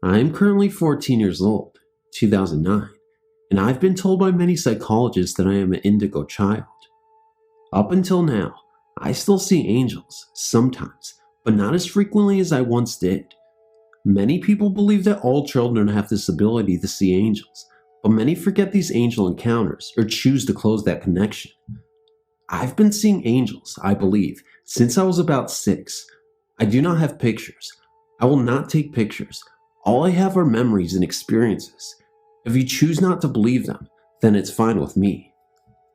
I am currently 14 years old, 2009, and I've been told by many psychologists that I am an indigo child. Up until now, I still see angels, sometimes, but not as frequently as I once did. Many people believe that all children have this ability to see angels, but many forget these angel encounters or choose to close that connection. I've been seeing angels, I believe, since I was about 6. I do not have pictures. I will not take pictures. All I have are memories and experiences. If you choose not to believe them, then it's fine with me.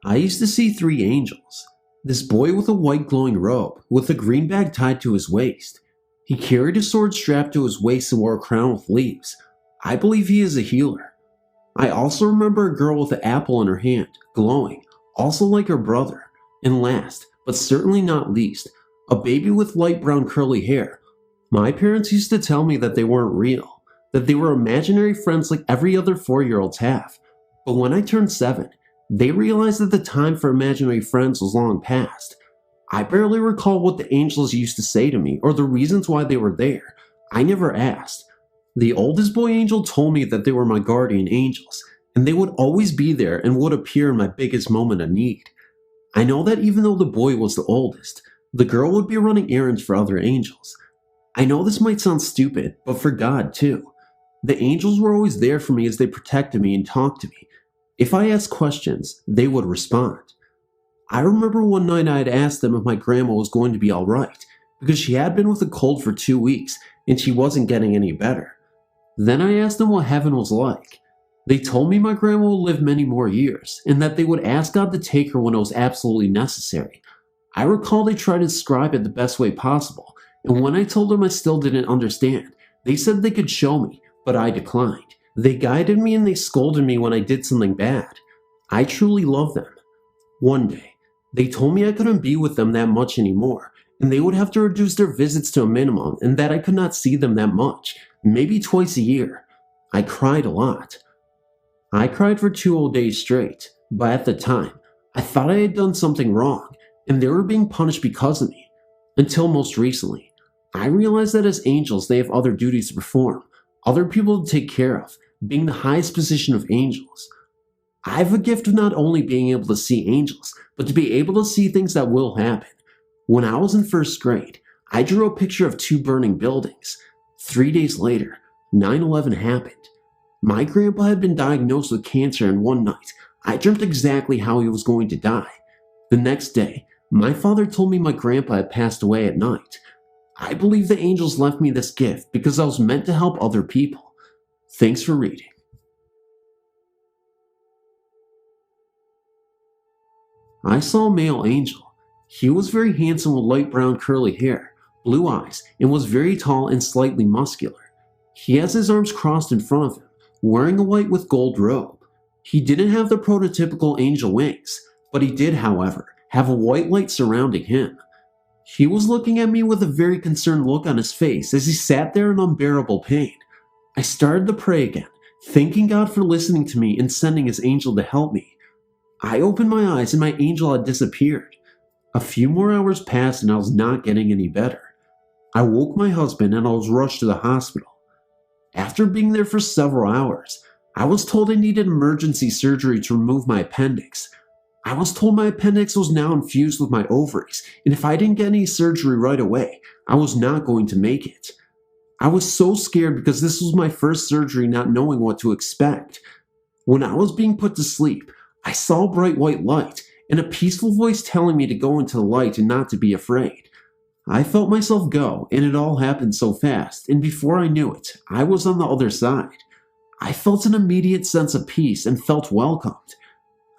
I used to see 3 angels. This boy with a white glowing robe, with a green bag tied to his waist. He carried a sword strapped to his waist and wore a crown with leaves. I believe he is a healer. I also remember a girl with an apple in her hand, glowing, also like her brother. And last, but certainly not least, a baby with light brown curly hair. My parents used to tell me that they weren't real, that they were imaginary friends like every other 4-year-olds have. But when I turned 7, they realized that the time for imaginary friends was long past. I barely recall what the angels used to say to me or the reasons why they were there. I never asked. The oldest boy angel told me that they were my guardian angels, and they would always be there and would appear in my biggest moment of need. I know that even though the boy was the oldest, the girl would be running errands for other angels. I know this might sound stupid, but for God too. The angels were always there for me as they protected me and talked to me. If I asked questions, they would respond. I remember one night I had asked them if my grandma was going to be alright, because she had been with a cold for 2 weeks and she wasn't getting any better. Then I asked them what heaven was like. They told me my grandma would live many more years, and that they would ask God to take her when it was absolutely necessary. I recall they tried to describe it the best way possible, and when I told them I still didn't understand, they said they could show me, but I declined. They guided me and they scolded me when I did something bad. I truly love them. One day, they told me I couldn't be with them that much anymore, and they would have to reduce their visits to a minimum, and that I could not see them that much, maybe twice a year. I cried a lot. I cried for 2 whole days straight, but at the time, I thought I had done something wrong, and they were being punished because of me. Until most recently, I realized that as angels they have other duties to perform, other people to take care of, being the highest position of angels. I have a gift of not only being able to see angels, but to be able to see things that will happen. When I was in 1st grade, I drew a picture of 2 burning buildings. 3 days later, 9/11 happened. My grandpa had been diagnosed with cancer, and one night, I dreamt exactly how he was going to die. The next day, my father told me my grandpa had passed away at night. I believe the angels left me this gift because I was meant to help other people. Thanks for reading. I saw a male angel. He was very handsome with light brown curly hair, blue eyes, and was very tall and slightly muscular. He has his arms crossed in front of him, wearing a white with gold robe. He didn't have the prototypical angel wings, but he did, however, have a white light surrounding him. He was looking at me with a very concerned look on his face as he sat there in unbearable pain. I started to pray again, thanking God for listening to me and sending his angel to help me. I opened my eyes and my angel had disappeared. A few more hours passed and I was not getting any better. I woke my husband and I was rushed to the hospital. After being there for several hours, I was told I needed emergency surgery to remove my appendix. I was told my appendix was now infused with my ovaries, and if I didn't get any surgery right away, I was not going to make it. I was so scared because this was my first surgery, not knowing what to expect. When I was being put to sleep, I saw a bright white light and a peaceful voice telling me to go into the light and not to be afraid. I felt myself go, and it all happened so fast, and before I knew it, I was on the other side. I felt an immediate sense of peace and felt welcomed.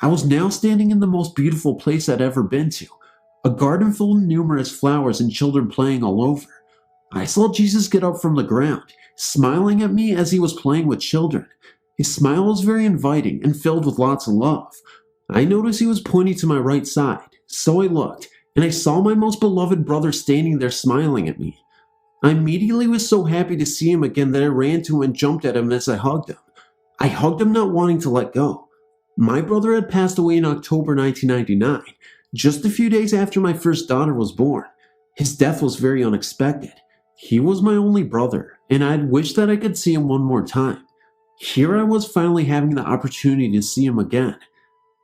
I was now standing in the most beautiful place I'd ever been to, a garden full of numerous flowers and children playing all over. I saw Jesus get up from the ground, smiling at me as he was playing with children. His smile was very inviting and filled with lots of love. I noticed he was pointing to my right side, so I looked, and I saw my most beloved brother standing there smiling at me. I immediately was so happy to see him again that I ran to him and jumped at him as I hugged him. I hugged him not wanting to let go. My brother had passed away in October 1999. just a few days after my first daughter was born. His death was very unexpected. He was my only brother, and I'd wish that I could see him one more time. Here I was finally having the opportunity to see him again.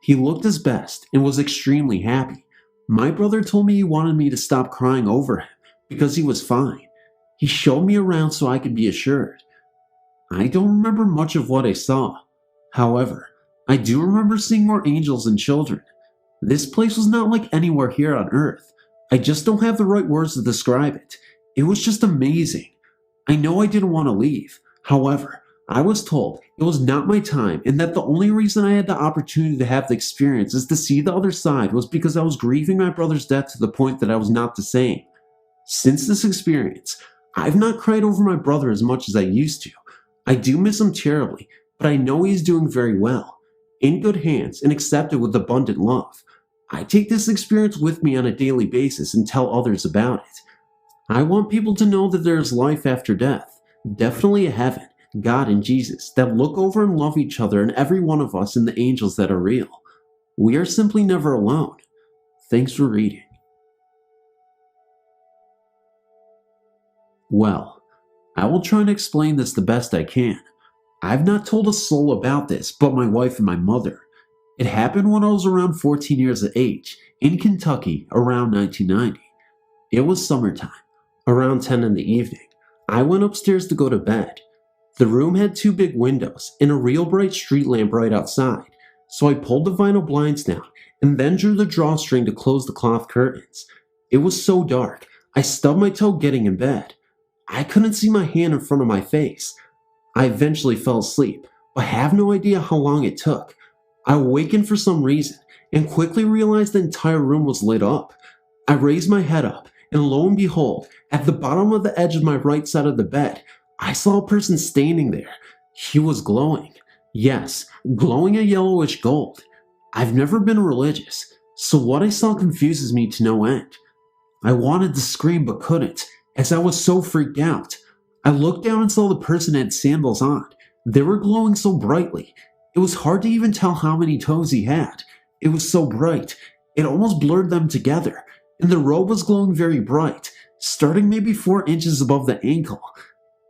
He looked his best and was extremely happy. My brother told me he wanted me to stop crying over him because he was fine. He showed me around so I could be assured. I don't remember much of what I saw. However, I do remember seeing more angels and children. This place was not like anywhere here on Earth. I just don't have the right words to describe it. It was just amazing. I know I didn't want to leave. However, I was told it was not my time and that the only reason I had the opportunity to have the experience is to see the other side was because I was grieving my brother's death to the point that I was not the same. Since this experience, I've not cried over my brother as much as I used to. I do miss him terribly, but I know he's doing very well, in good hands and accepted with abundant love. I take this experience with me on a daily basis and tell others about it. I want people to know that there is life after death, definitely a heaven, God and Jesus, that look over and love each other and every one of us and the angels that are real. We are simply never alone. Thanks for reading. Well, I will try and explain this the best I can. I've not told a soul about this but my wife and my mother. It happened when I was around 14 years of age, in Kentucky, around 1990. It was summertime, around 10 in the evening. I went upstairs to go to bed. The room had two big windows and a real bright street lamp right outside, so I pulled the vinyl blinds down and then drew the drawstring to close the cloth curtains. It was so dark, I stubbed my toe getting in bed. I couldn't see my hand in front of my face. I eventually fell asleep, but have no idea how long it took. I awakened for some reason and quickly realized the entire room was lit up. I raised my head up and lo and behold, at the bottom of the edge of my right side of the bed, I saw a person standing there. He was glowing. Yes, glowing a yellowish gold. I've never been religious, so what I saw confuses me to no end. I wanted to scream but couldn't, as I was so freaked out. I looked down and saw the person had sandals on. They were glowing so brightly. It was hard to even tell how many toes he had. It was so bright, it almost blurred them together, and the robe was glowing very bright, starting maybe 4 inches above the ankle.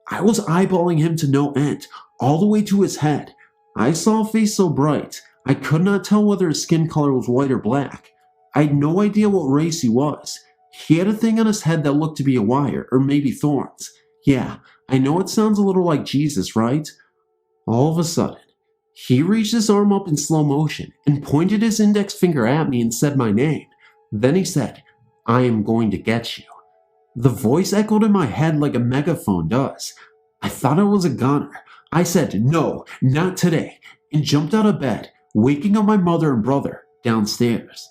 I was eyeballing him to no end, all the way to his head. I saw a face so bright, I could not tell whether his skin color was white or black. I had no idea what race he was. He had a thing on his head that looked to be a wire, or maybe thorns. Yeah, I know it sounds a little like Jesus, right? All of a sudden, he reached his arm up in slow motion and pointed his index finger at me and said my name. Then he said, "I am going to get you." The voice echoed in my head like a megaphone does. I thought it was a gunner. I said, "No, not today," and jumped out of bed, waking up my mother and brother downstairs.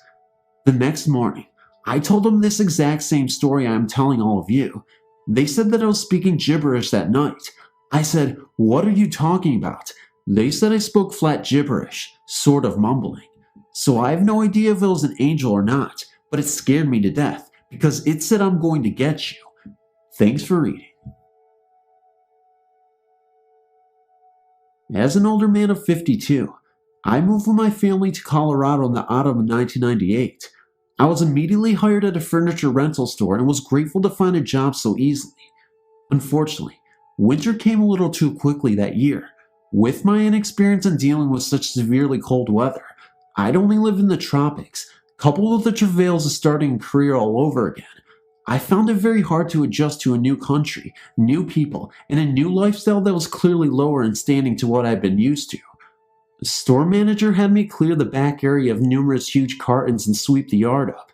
The next morning, I told them this exact same story I am telling all of you. They said that I was speaking gibberish that night. I said, "What are you talking about?" They said I spoke flat gibberish, sort of mumbling. So I have no idea if it was an angel or not, but it scared me to death because it said I'm going to get you. Thanks for reading. As an older man of 52, I moved with my family to Colorado in the autumn of 1998. I was immediately hired at a furniture rental store and was grateful to find a job so easily. Unfortunately, winter came a little too quickly that year. With my inexperience in dealing with such severely cold weather, I'd only lived in the tropics, coupled with the travails of starting a career all over again. I found it very hard to adjust to a new country, new people, and a new lifestyle that was clearly lower in standing to what I'd been used to. The store manager had me clear the back area of numerous huge cartons and sweep the yard up.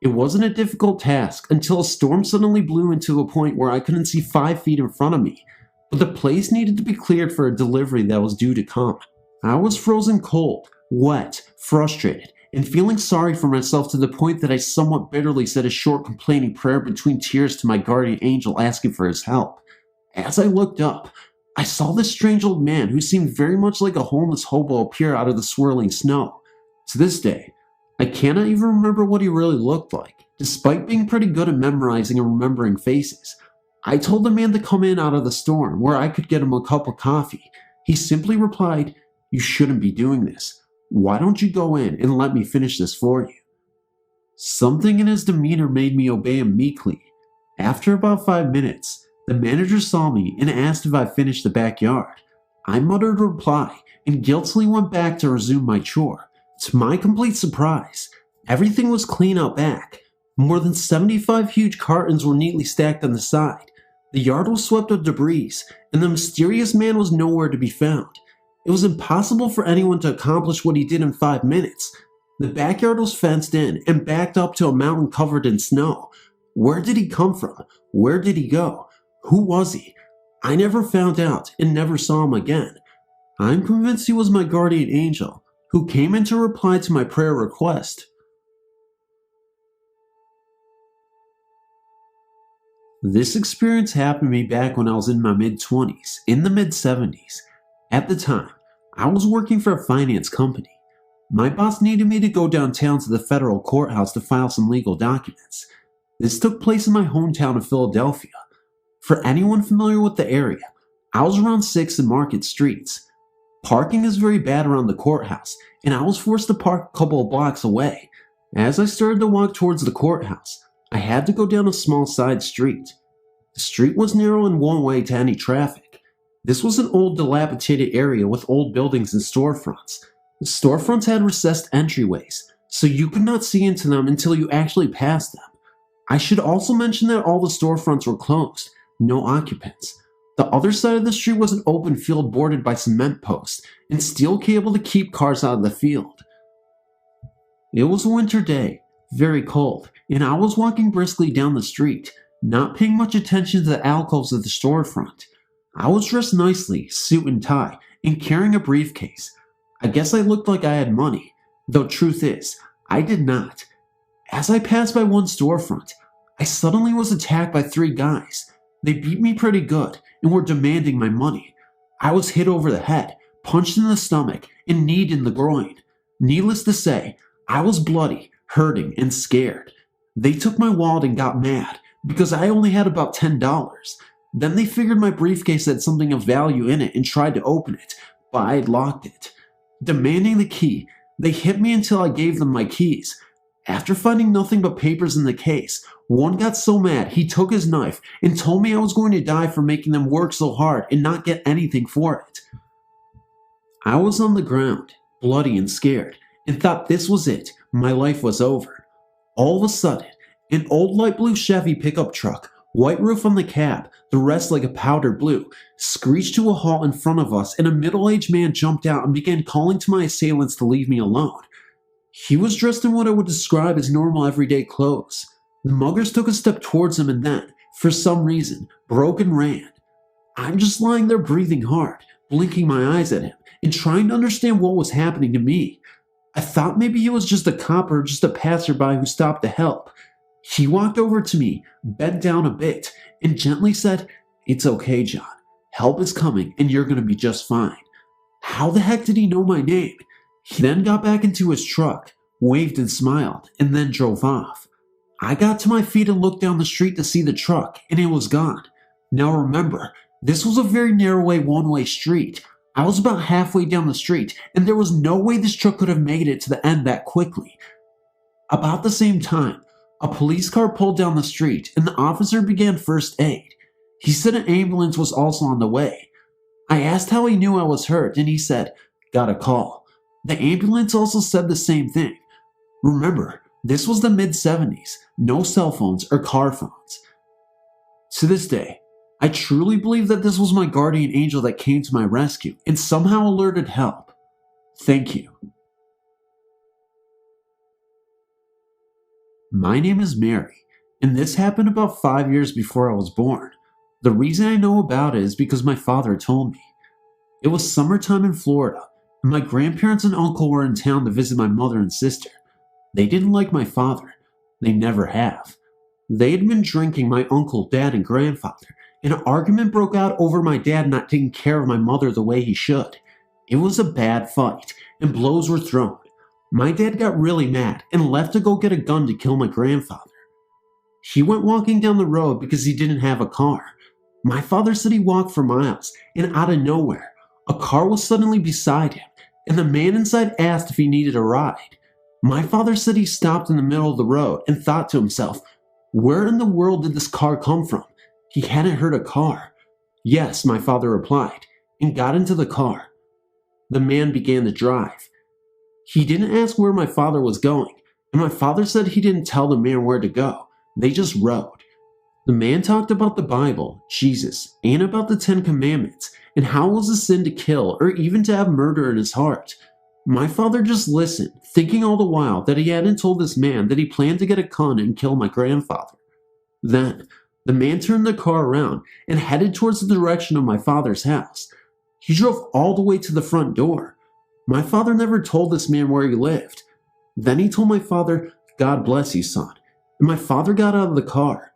It wasn't a difficult task until a storm suddenly blew into a point where I couldn't see 5 feet in front of me, but the place needed to be cleared for a delivery that was due to come. I was frozen cold, wet, frustrated, and feeling sorry for myself to the point that I somewhat bitterly said a short complaining prayer between tears to my guardian angel asking for his help. As I looked up, I saw this strange old man who seemed very much like a homeless hobo appear out of the swirling snow. To this day, I cannot even remember what he really looked like, despite being pretty good at memorizing and remembering faces. I told the man to come in out of the storm where I could get him a cup of coffee. He simply replied, "You shouldn't be doing this. Why don't you go in and let me finish this for you?" Something in his demeanor made me obey him meekly. After about 5 minutes, the manager saw me and asked if I finished the backyard. I muttered a reply and guiltily went back to resume my chore. To my complete surprise, everything was clean out back. More than 75 huge cartons were neatly stacked on the side. The yard was swept of debris, and the mysterious man was nowhere to be found. It was impossible for anyone to accomplish what he did in 5 minutes. The backyard was fenced in and backed up to a mountain covered in snow. Where did he come from? Where did he go? Who was he? I never found out and never saw him again. I'm convinced he was my guardian angel, who came in to reply to my prayer request. This experience happened to me back when I was in my mid-20s, in the mid-70s. At the time, I was working for a finance company. My boss needed me to go downtown to the federal courthouse to file some legal documents. This took place in my hometown of Philadelphia. For anyone familiar with the area, I was around 6th and Market Streets. Parking is very bad around the courthouse, and I was forced to park a couple of blocks away. As I started to walk towards the courthouse, I had to go down a small side street. The street was narrow and one way to any traffic. This was an old dilapidated area with old buildings and storefronts. The storefronts had recessed entryways, so you could not see into them until you actually passed them. I should also mention that all the storefronts were closed, no occupants. The other side of the street was an open field bordered by cement posts and steel cable to keep cars out of the field. It was a winter day, very cold, and I was walking briskly down the street, not paying much attention to the alcoves of the storefront. I was dressed nicely, suit and tie, and carrying a briefcase. I guess I looked like I had money, though truth is, I did not. As I passed by one storefront, I suddenly was attacked by 3 guys. They beat me pretty good and were demanding my money. I was hit over the head, punched in the stomach, and kneed in the groin. Needless to say, I was bloody, hurting, and scared. They took my wallet and got mad because I only had about $10. Then they figured my briefcase had something of value in it and tried to open it, but I had locked it. Demanding the key, they hit me until I gave them my keys. After finding nothing but papers in the case, one got so mad he took his knife and told me I was going to die for making them work so hard and not get anything for it. I was on the ground, bloody and scared, and thought this was it, my life was over. All of a sudden, an old light blue Chevy pickup truck, white roof on the cab, the rest like a powder blue, screeched to a halt in front of us, and a middle-aged man jumped out and began calling to my assailants to leave me alone. He was dressed in what I would describe as normal everyday clothes. The muggers took a step towards him and then, for some reason, broke and ran. I'm just lying there breathing hard, blinking my eyes at him, and trying to understand what was happening to me. I thought maybe he was just a cop or just a passerby who stopped to help. He walked over to me, bent down a bit, and gently said, "It's okay, John. Help is coming, and you're going to be just fine." How the heck did he know my name? He then got back into his truck, waved and smiled, and then drove off. I got to my feet and looked down the street to see the truck, and it was gone. Now remember, this was a very narrow one-way street. I was about halfway down the street, and there was no way this truck could have made it to the end that quickly. About the same time, a police car pulled down the street, and the officer began first aid. He said an ambulance was also on the way. I asked how he knew I was hurt, and he said, "Got a call." The ambulance also said the same thing. Remember, this was the mid-70s, no cell phones or car phones. To this day, I truly believe that this was my guardian angel that came to my rescue and somehow alerted help. Thank you. My name is Mary, and this happened about 5 years before I was born. The reason I know about it is because my father told me. It was summertime in Florida, and my grandparents and uncle were in town to visit my mother and sister. They didn't like my father. They never have. They had been drinking, my uncle, dad, and grandfather, and an argument broke out over my dad not taking care of my mother the way he should. It was a bad fight, and blows were thrown. My dad got really mad and left to go get a gun to kill my grandfather. He went walking down the road because he didn't have a car. My father said he walked for miles, and out of nowhere, a car was suddenly beside him, and the man inside asked if he needed a ride. My father said he stopped in the middle of the road and thought to himself, where in the world did this car come from? He hadn't heard a car. Yes, my father replied, and got into the car. The man began to drive. He didn't ask where my father was going, and my father said he didn't tell the man where to go. They just rode. The man talked about the Bible, Jesus, and about the 10 Commandments, and how it was a sin to kill or even to have murder in his heart. My father just listened, thinking all the while that he hadn't told this man that he planned to get a gun and kill my grandfather. Then, the man turned the car around and headed towards the direction of my father's house. He drove all the way to the front door. My father never told this man where he lived. Then he told my father, "God bless you, son," and my father got out of the car.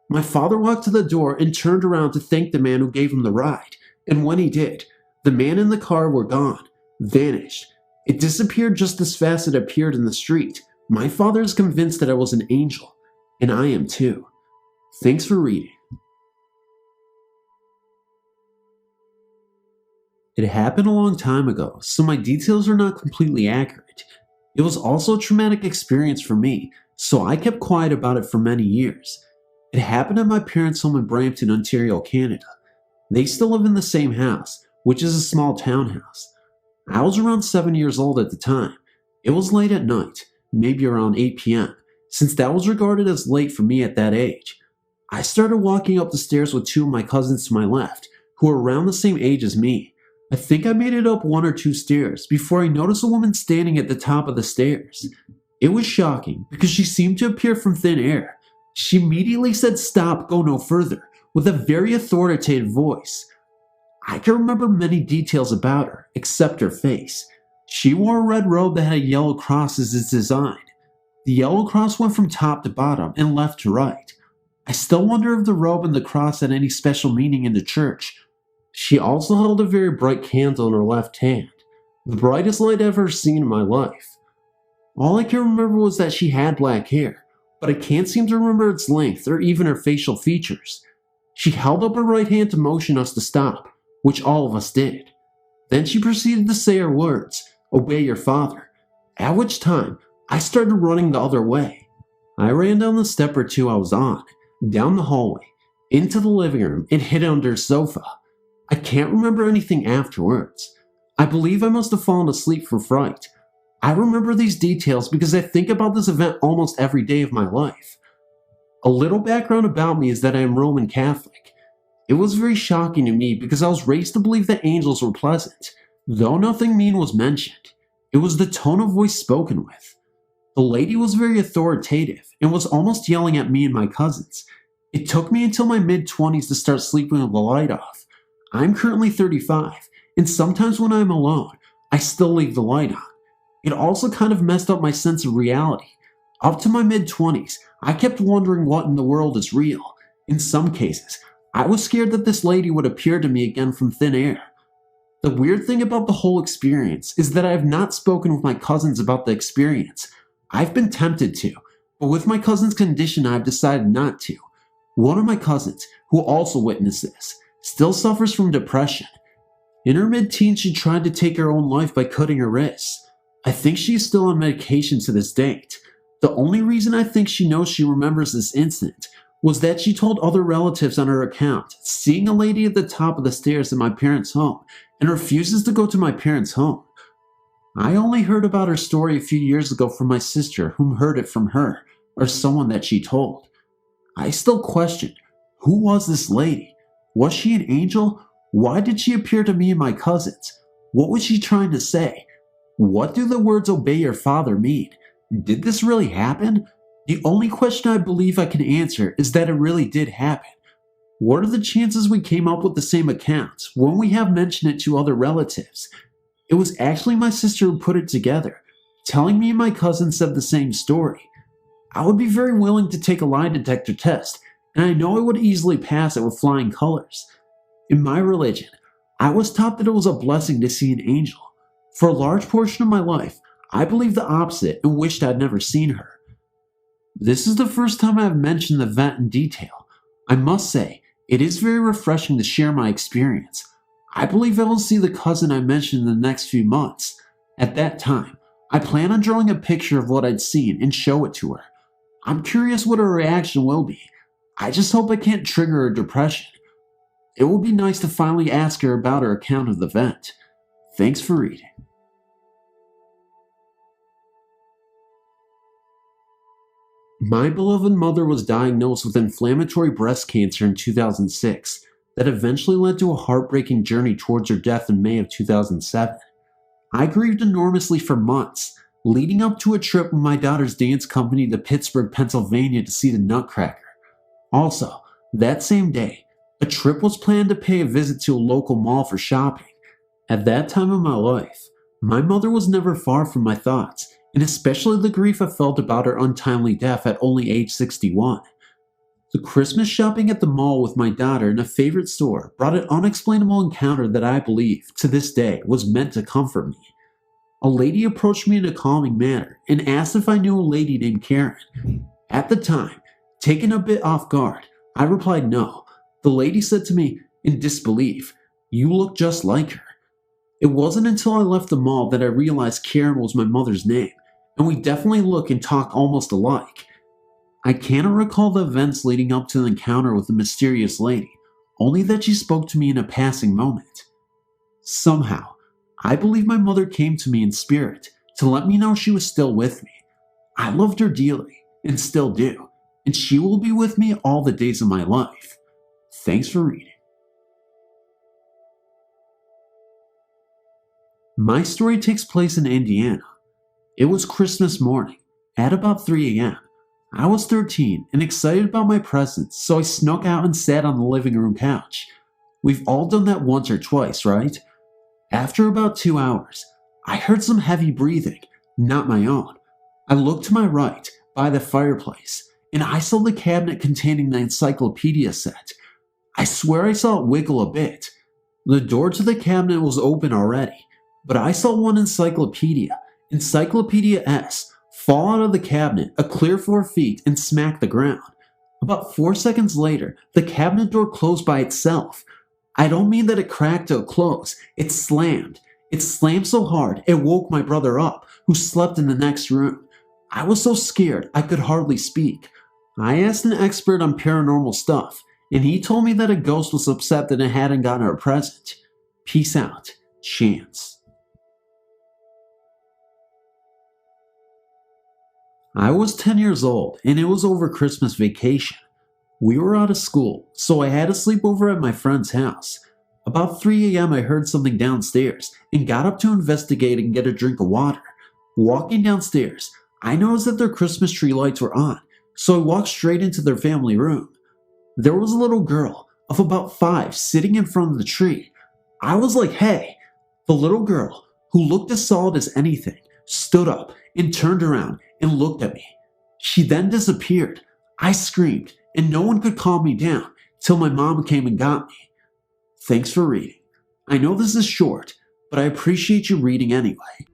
My father walked to the door and turned around to thank the man who gave him the ride, and when he did, the man in the car were gone, vanished. It disappeared just as fast as it appeared in the street. My father is convinced that I was an angel, and I am too. Thanks for reading. It happened a long time ago, so my details are not completely accurate. It was also a traumatic experience for me, so I kept quiet about it for many years. It happened at my parents' home in Brampton, Ontario, Canada. They still live in the same house, which is a small townhouse. I was around 7 years old at the time. It was late at night, maybe around 8 p.m., since that was regarded as late for me at that age. I started walking up the stairs with 2 of my cousins to my left, who were around the same age as me. I think I made it up 1 or 2 stairs before I noticed a woman standing at the top of the stairs. It was shocking because she seemed to appear from thin air. She immediately said, "Stop, go no further," with a very authoritative voice. I can remember many details about her, except her face. She wore a red robe that had a yellow cross as its design. The yellow cross went from top to bottom and left to right. I still wonder if the robe and the cross had any special meaning in the church. She also held a very bright candle in her left hand, the brightest light I've ever seen in my life. All I can remember was that she had black hair, but I can't seem to remember its length or even her facial features. She held up her right hand to motion us to stop, which all of us did. Then she proceeded to say her words, "Obey your father," at which time I started running the other way. I ran down the step or 2 I was on, down the hallway, into the living room, and hid under a sofa. I can't remember anything afterwards. I believe I must have fallen asleep from fright. I remember these details because I think about this event almost every day of my life. A little background about me is that I am Roman Catholic. It was very shocking to me because I was raised to believe that angels were pleasant, though nothing mean was mentioned. It was the tone of voice spoken with. The lady was very authoritative and was almost yelling at me and my cousins. It took me until my mid-20s to start sleeping with the light off. I'm currently 35, and sometimes when I'm alone, I still leave the light on. It also kind of messed up my sense of reality. Up to my mid-20s, I kept wondering what in the world is real. In some cases, I was scared that this lady would appear to me again from thin air. The weird thing about the whole experience is that I have not spoken with my cousins about the experience. I've been tempted to, but with my cousin's condition, I've decided not to. One of my cousins, who also witnessed this, still suffers from depression. In her mid-teens, she tried to take her own life by cutting her wrists. I think she is still on medication to this date. The only reason I think she knows she remembers this incident was that she told other relatives on her account, seeing a lady at the top of the stairs in my parents' home, and refuses to go to my parents' home. I only heard about her story a few years ago from my sister, whom heard it from her, or someone that she told. I still question, who was this lady? Was she an angel? Why did she appear to me and my cousins? What was she trying to say? What do the words "obey your father" mean? Did this really happen? The only question I believe I can answer is that it really did happen. What are the chances we came up with the same accounts when we have mentioned it to other relatives? It was actually my sister who put it together, telling me and my cousin said the same story. I would be very willing to take a lie detector test, and I know I would easily pass it with flying colors. In my religion, I was taught that it was a blessing to see an angel. For a large portion of my life, I believed the opposite and wished I'd never seen her. This is the first time I have mentioned the event in detail. I must say, it is very refreshing to share my experience. I believe I will see the cousin I mentioned in the next few months. At that time, I plan on drawing a picture of what I'd seen and show it to her. I'm curious what her reaction will be. I just hope I can't trigger her depression. It would be nice to finally ask her about her account of the event. Thanks for reading. My beloved mother was diagnosed with inflammatory breast cancer in 2006 that eventually led to a heartbreaking journey towards her death in May of 2007. I grieved enormously for months, leading up to a trip with my daughter's dance company to Pittsburgh, Pennsylvania to see the Nutcracker. Also, that same day, a trip was planned to pay a visit to a local mall for shopping. At that time of my life, my mother was never far from my thoughts, and especially the grief I felt about her untimely death at only age 61. The Christmas shopping at the mall with my daughter in a favorite store brought an unexplainable encounter that I believe, to this day, was meant to comfort me. A lady approached me in a calming manner and asked if I knew a lady named Karen. At the time, taken a bit off guard, I replied no. The lady said to me, in disbelief, "You look just like her." It wasn't until I left the mall that I realized Karen was my mother's name, and we definitely look and talk almost alike. I cannot recall the events leading up to the encounter with the mysterious lady, only that she spoke to me in a passing moment. Somehow, I believe my mother came to me in spirit to let me know she was still with me. I loved her dearly, and still do, and she will be with me all the days of my life. Thanks for reading. My story takes place in Indiana. It was Christmas morning, at about 3 a.m. I was 13 and excited about my presents, so I snuck out and sat on the living room couch. We've all done that once or twice, right? After about 2 hours, I heard some heavy breathing, not my own. I looked to my right, by the fireplace, and I saw the cabinet containing the encyclopedia set. I swear I saw it wiggle a bit. The door to the cabinet was open already, but I saw one encyclopedia, Encyclopedia S, fall out of the cabinet a clear 4 feet and smack the ground. About 4 seconds later, the cabinet door closed by itself. I don't mean that it cracked to a close, it slammed. It slammed so hard it woke my brother up, who slept in the next room. I was so scared I could hardly speak. I asked an expert on paranormal stuff, and he told me that a ghost was upset that it hadn't gotten her a present. Peace out, Chance. I was 10 years old, and it was over Christmas vacation. We were out of school, so I had to sleep over at my friend's house. About 3 a.m. I heard something downstairs, and got up to investigate and get a drink of water. Walking downstairs, I noticed that their Christmas tree lights were on, so I walked straight into their family room. There was a little girl of about 5 sitting in front of the tree. I was like, hey. The little girl, who looked as solid as anything, stood up and turned around and looked at me. She then disappeared. I screamed, and no one could calm me down till my mom came and got me. Thanks for reading. I know this is short, but I appreciate you reading anyway.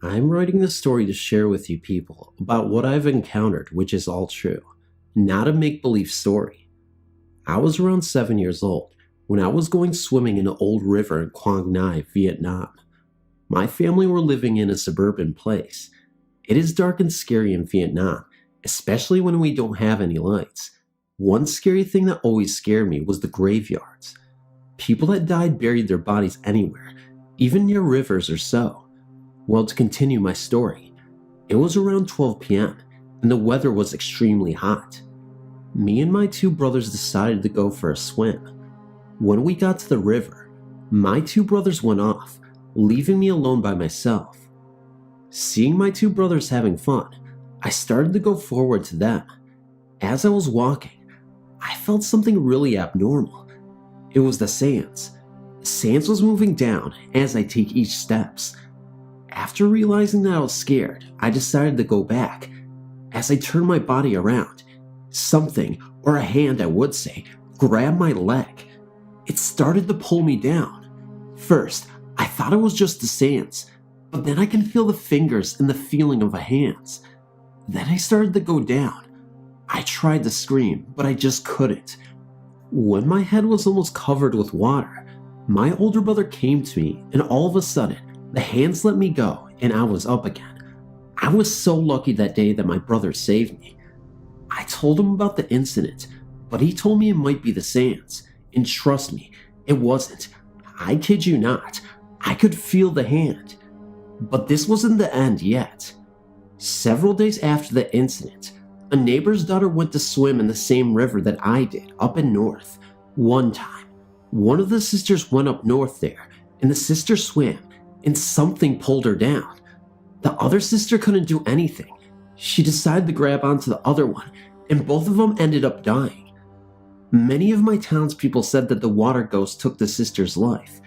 I'm writing this story to share with you people about what I've encountered, which is all true, not a make-believe story. I was around 7 years old when I was going swimming in an old river in Quang Nai, Vietnam. My family were living in a suburban place. It is dark and scary in Vietnam, especially when we don't have any lights. One scary thing that always scared me was the graveyards. People that died buried their bodies anywhere, even near rivers or so. Well, to continue my story, it was around 12 p.m. and the weather was extremely hot. Me and my 2 brothers decided to go for a swim. When we got to the river, my 2 brothers went off, leaving me alone by myself. Seeing my 2 brothers having fun, I started to go forward to them. As I was walking, I felt something really abnormal. It was the sands. The sands was moving down as I take each steps. After realizing that I was scared, I decided to go back. As I turned my body around, something, or a hand I would say, grabbed my leg. It started to pull me down. First, I thought it was just the sands, but then I can feel the fingers and the feeling of the hands. Then I started to go down. I tried to scream, but I just couldn't. When my head was almost covered with water, my older brother came to me, and all of a sudden, the hands let me go and I was up again. I was so lucky that day that my brother saved me. I told him about the incident, but he told me it might be the sands, and trust me, it wasn't. I kid you not, I could feel the hand. But this wasn't the end yet. Several days after the incident, a neighbor's daughter went to swim in the same river that I did up in north. One time, one of the sisters went up north there, and the sister swam, and something pulled her down. The other sister couldn't do anything. She decided to grab onto the other one, and both of them ended up dying. Many of my townspeople said that the water ghost took the sister's life.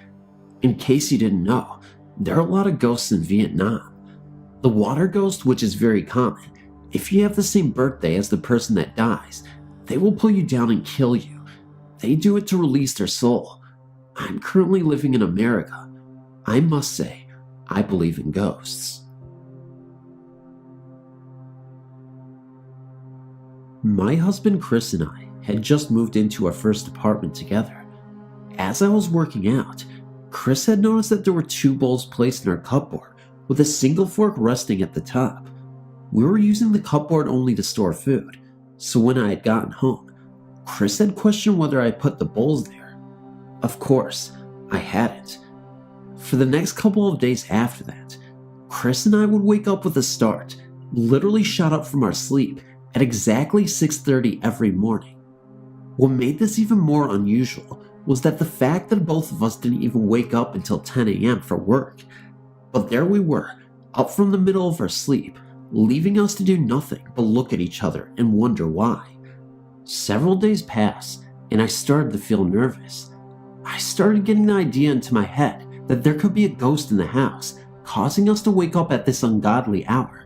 In case you didn't know, there are a lot of ghosts in Vietnam. The water ghost, which is very common, if you have the same birthday as the person that dies, they will pull you down and kill you. They do it to release their soul. I'm currently living in America. I must say, I believe in ghosts. My husband Chris and I had just moved into our first apartment together. As I was working out, Chris had noticed that there were 2 bowls placed in our cupboard with a single fork resting at the top. We were using the cupboard only to store food, so when I had gotten home, Chris had questioned whether I put the bowls there. Of course, I hadn't. For the next couple of days after that, Chris and I would wake up with a start, literally shot up from our sleep at exactly 6:30 every morning. What made this even more unusual was that the fact that both of us didn't even wake up until 10 a.m. for work. But there we were, up from the middle of our sleep, leaving us to do nothing but look at each other and wonder why. Several days passed, and I started to feel nervous. I started getting the idea into my head that there could be a ghost in the house, causing us to wake up at this ungodly hour.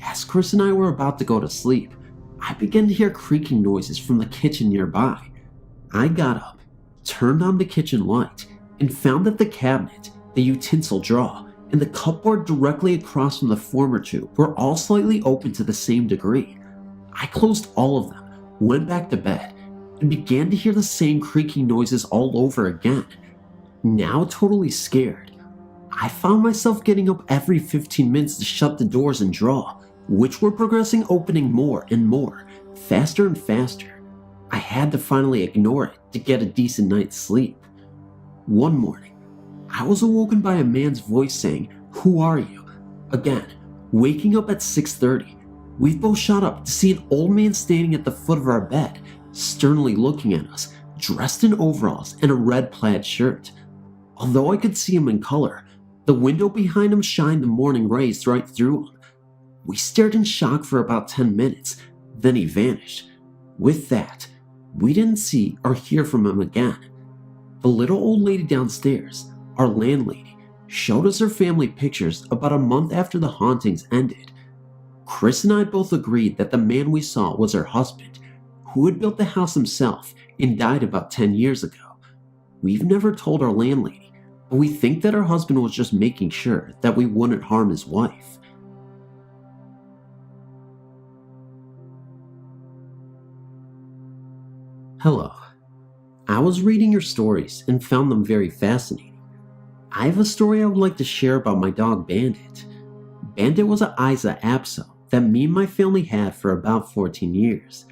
As Chris and I were about to go to sleep, I began to hear creaking noises from the kitchen nearby. I got up, turned on the kitchen light, and found that the cabinet, the utensil drawer, and the cupboard directly across from the former 2 were all slightly open to the same degree. I closed all of them, went back to bed, and began to hear the same creaking noises all over again. Now totally scared, I found myself getting up every 15 minutes to shut the doors and drawer, which were progressing opening more and more, faster and faster. I had to finally ignore it to get a decent night's sleep. One morning, I was awoken by a man's voice saying, "Who are you?" Again, waking up at 6:30, we both shot up to see an old man standing at the foot of our bed, sternly looking at us, dressed in overalls and a red plaid shirt. Although I could see him in color, the window behind him shined the morning rays right through him. We stared in shock for about 10 minutes, then he vanished. With that, we didn't see or hear from him again. The little old lady downstairs, our landlady, showed us her family pictures about a month after the hauntings ended. Chris and I both agreed that the man we saw was her husband, who had built the house himself and died about 10 years ago. We've never told our landlady, but we think that her husband was just making sure that we wouldn't harm his wife. Hello. I was reading your stories and found them very fascinating. I have a story I would like to share about my dog Bandit. Bandit was an Isa Apso that me and my family had for about 14 years.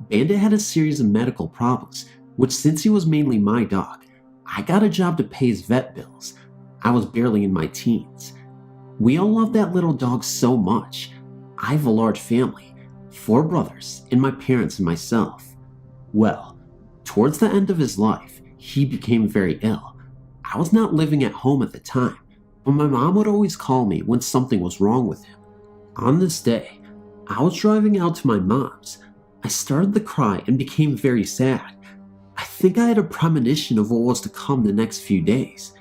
Bandit had a series of medical problems, which since he was mainly my dog, I got a job to pay his vet bills. I was barely in my teens. We all loved that little dog so much. I have a large family, 4 brothers, and my parents and myself. Well, towards the end of his life, he became very ill. I was not living at home at the time, but my mom would always call me when something was wrong with him. On this day, I was driving out to my mom's. I started to cry and became very sad. I think I had a premonition of what was to come the next few days.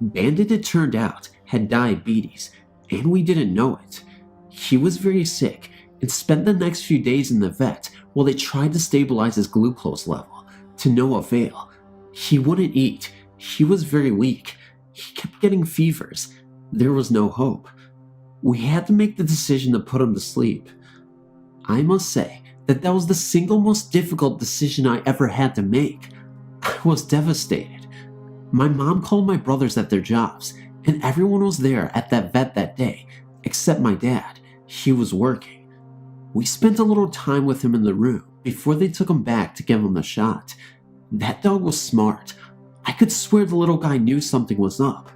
Bandit, it turned out, had diabetes, and we didn't know it. He was very sick and spent the next few days in the vet while they tried to stabilize his glucose level, to no avail. He wouldn't eat. He was very weak. He kept getting fevers. There was no hope. We had to make the decision to put him to sleep. I must say that was the single most difficult decision I ever had to make. I was devastated. My mom called my brothers at their jobs, and everyone was there at that vet that day, except my dad. He was working. We spent a little time with him in the room before they took him back to give him the shot. That dog was smart. I could swear the little guy knew something was up.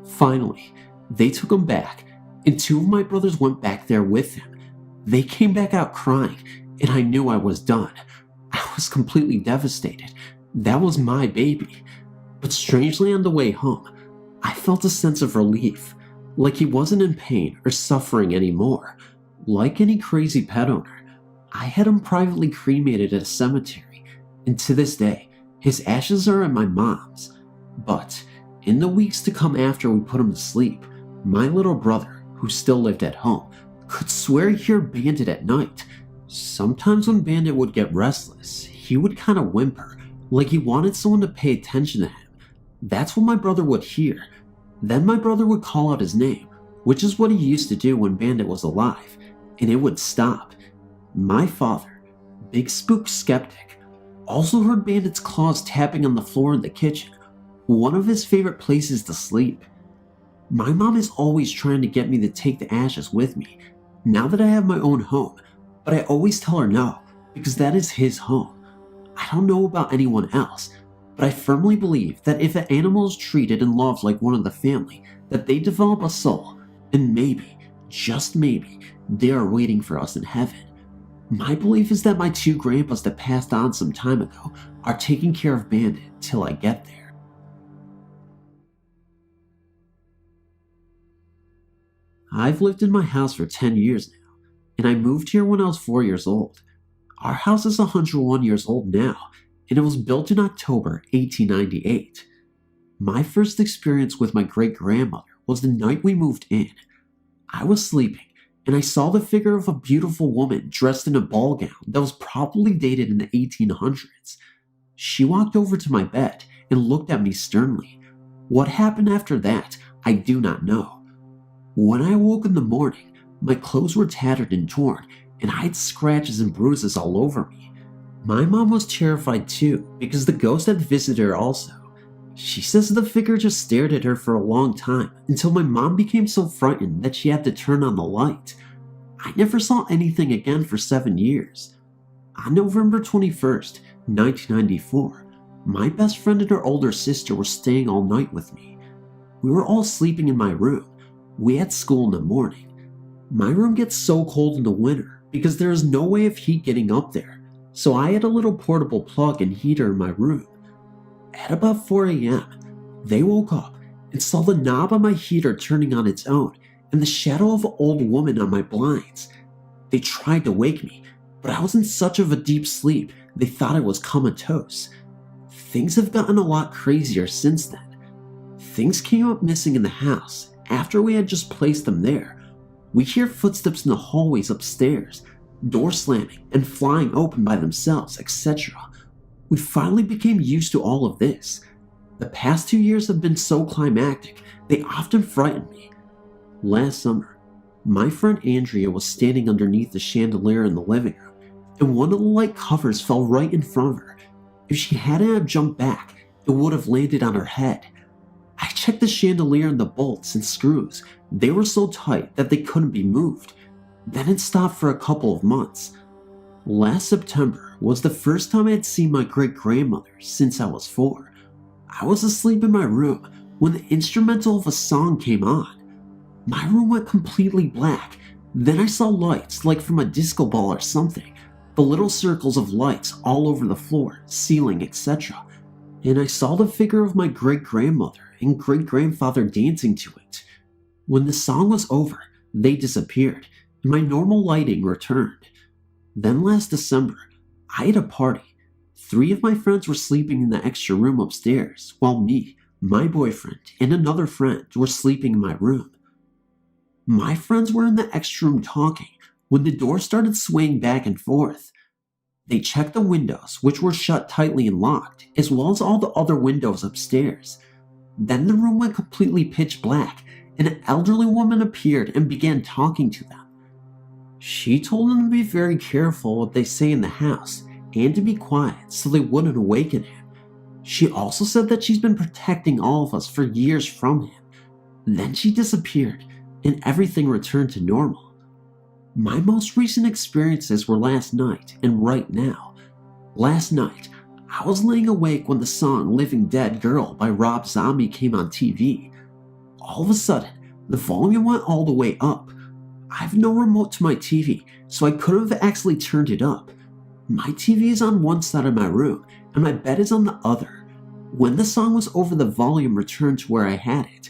Finally, they took him back, and 2 of my brothers went back there with him. They came back out crying, and I knew I was done. I was completely devastated. That was my baby. But strangely, on the way home, I felt a sense of relief, like he wasn't in pain or suffering anymore. Like any crazy pet owner, I had him privately cremated at a cemetery, and to this day, his ashes are at my mom's. But in the weeks to come after we put him to sleep, my little brother, who still lived at home, could swear he'd hear Bandit at night. Sometimes when Bandit would get restless, he would kind of whimper, like he wanted someone to pay attention to him. That's what my brother would hear. Then my brother would call out his name, which is what he used to do when Bandit was alive, and it would stop. My father, big spook skeptic, also heard Bandit's claws tapping on the floor in the kitchen, one of his favorite places to sleep. My mom is always trying to get me to take the ashes with me, now that I have my own home, but I always tell her no, because that is his home. I don't know about anyone else, but I firmly believe that if an animal is treated and loved like one of the family, that they develop a soul, and maybe, just maybe, they are waiting for us in heaven. My belief is that my 2 grandpas that passed on some time ago are taking care of Bandit till I get there. I've lived in my house for 10 years now, and I moved here when I was 4 years old. Our house is 101 years old now, and it was built in October 1898. My first experience with my great-grandmother was the night we moved in. I was sleeping, and I saw the figure of a beautiful woman dressed in a ball gown that was probably dated in the 1800s. She walked over to my bed and looked at me sternly. What happened after that, I do not know. When I woke in the morning, my clothes were tattered and torn, and I had scratches and bruises all over me. My mom was terrified too, because the ghost had visited her also. She says the figure just stared at her for a long time, until my mom became so frightened that she had to turn on the light. I never saw anything again for 7 years. On November 21st, 1994, my best friend and her older sister were staying all night with me. We were all sleeping in my room. We had school in the morning. My room gets so cold in the winter because there is no way of heat getting up there, so I had a little portable plug and heater in my room. At about 4 a.m., they woke up and saw the knob on my heater turning on its own and the shadow of an old woman on my blinds. They tried to wake me, but I was in such of a deep sleep they thought I was comatose. Things have gotten a lot crazier since then. Things came up missing in the house after we had just placed them there. We hear footsteps in the hallways upstairs, doors slamming and flying open by themselves, etc. We finally became used to all of this. The past 2 years have been so climactic, they often frighten me. Last summer, my friend Andrea was standing underneath the chandelier in the living room, and one of the light covers fell right in front of her. If she hadn't have jumped back, it would have landed on her head. I checked the chandelier and the bolts and screws. They were so tight that they couldn't be moved. Then it stopped for a couple of months. Last September was the first time I had seen my great-grandmother since I was 4. I was asleep in my room when the instrumental of a song came on. My room went completely black. Then I saw lights like from a disco ball or something. The little circles of lights all over the floor, ceiling, etc. And I saw the figure of my great-grandmother and great-grandfather dancing to it. When the song was over, they disappeared, and my normal lighting returned. Then last December, I had a party. 3 of my friends were sleeping in the extra room upstairs, while me, my boyfriend, and another friend were sleeping in my room. My friends were in the extra room talking when the door started swaying back and forth. They checked the windows, which were shut tightly and locked, as well as all the other windows upstairs. Then the room went completely pitch black, and an elderly woman appeared and began talking to them. She told them to be very careful what they say in the house, and to be quiet so they wouldn't awaken him. She also said that she's been protecting all of us for years from him. Then she disappeared, and everything returned to normal. My most recent experiences were last night and right now. Last night, I was laying awake when the song Living Dead Girl by Rob Zombie came on TV. All of a sudden, the volume went all the way up. I have no remote to my TV, so I couldn't have actually turned it up. My TV is on one side of my room, and my bed is on the other. When the song was over, the volume returned to where I had it.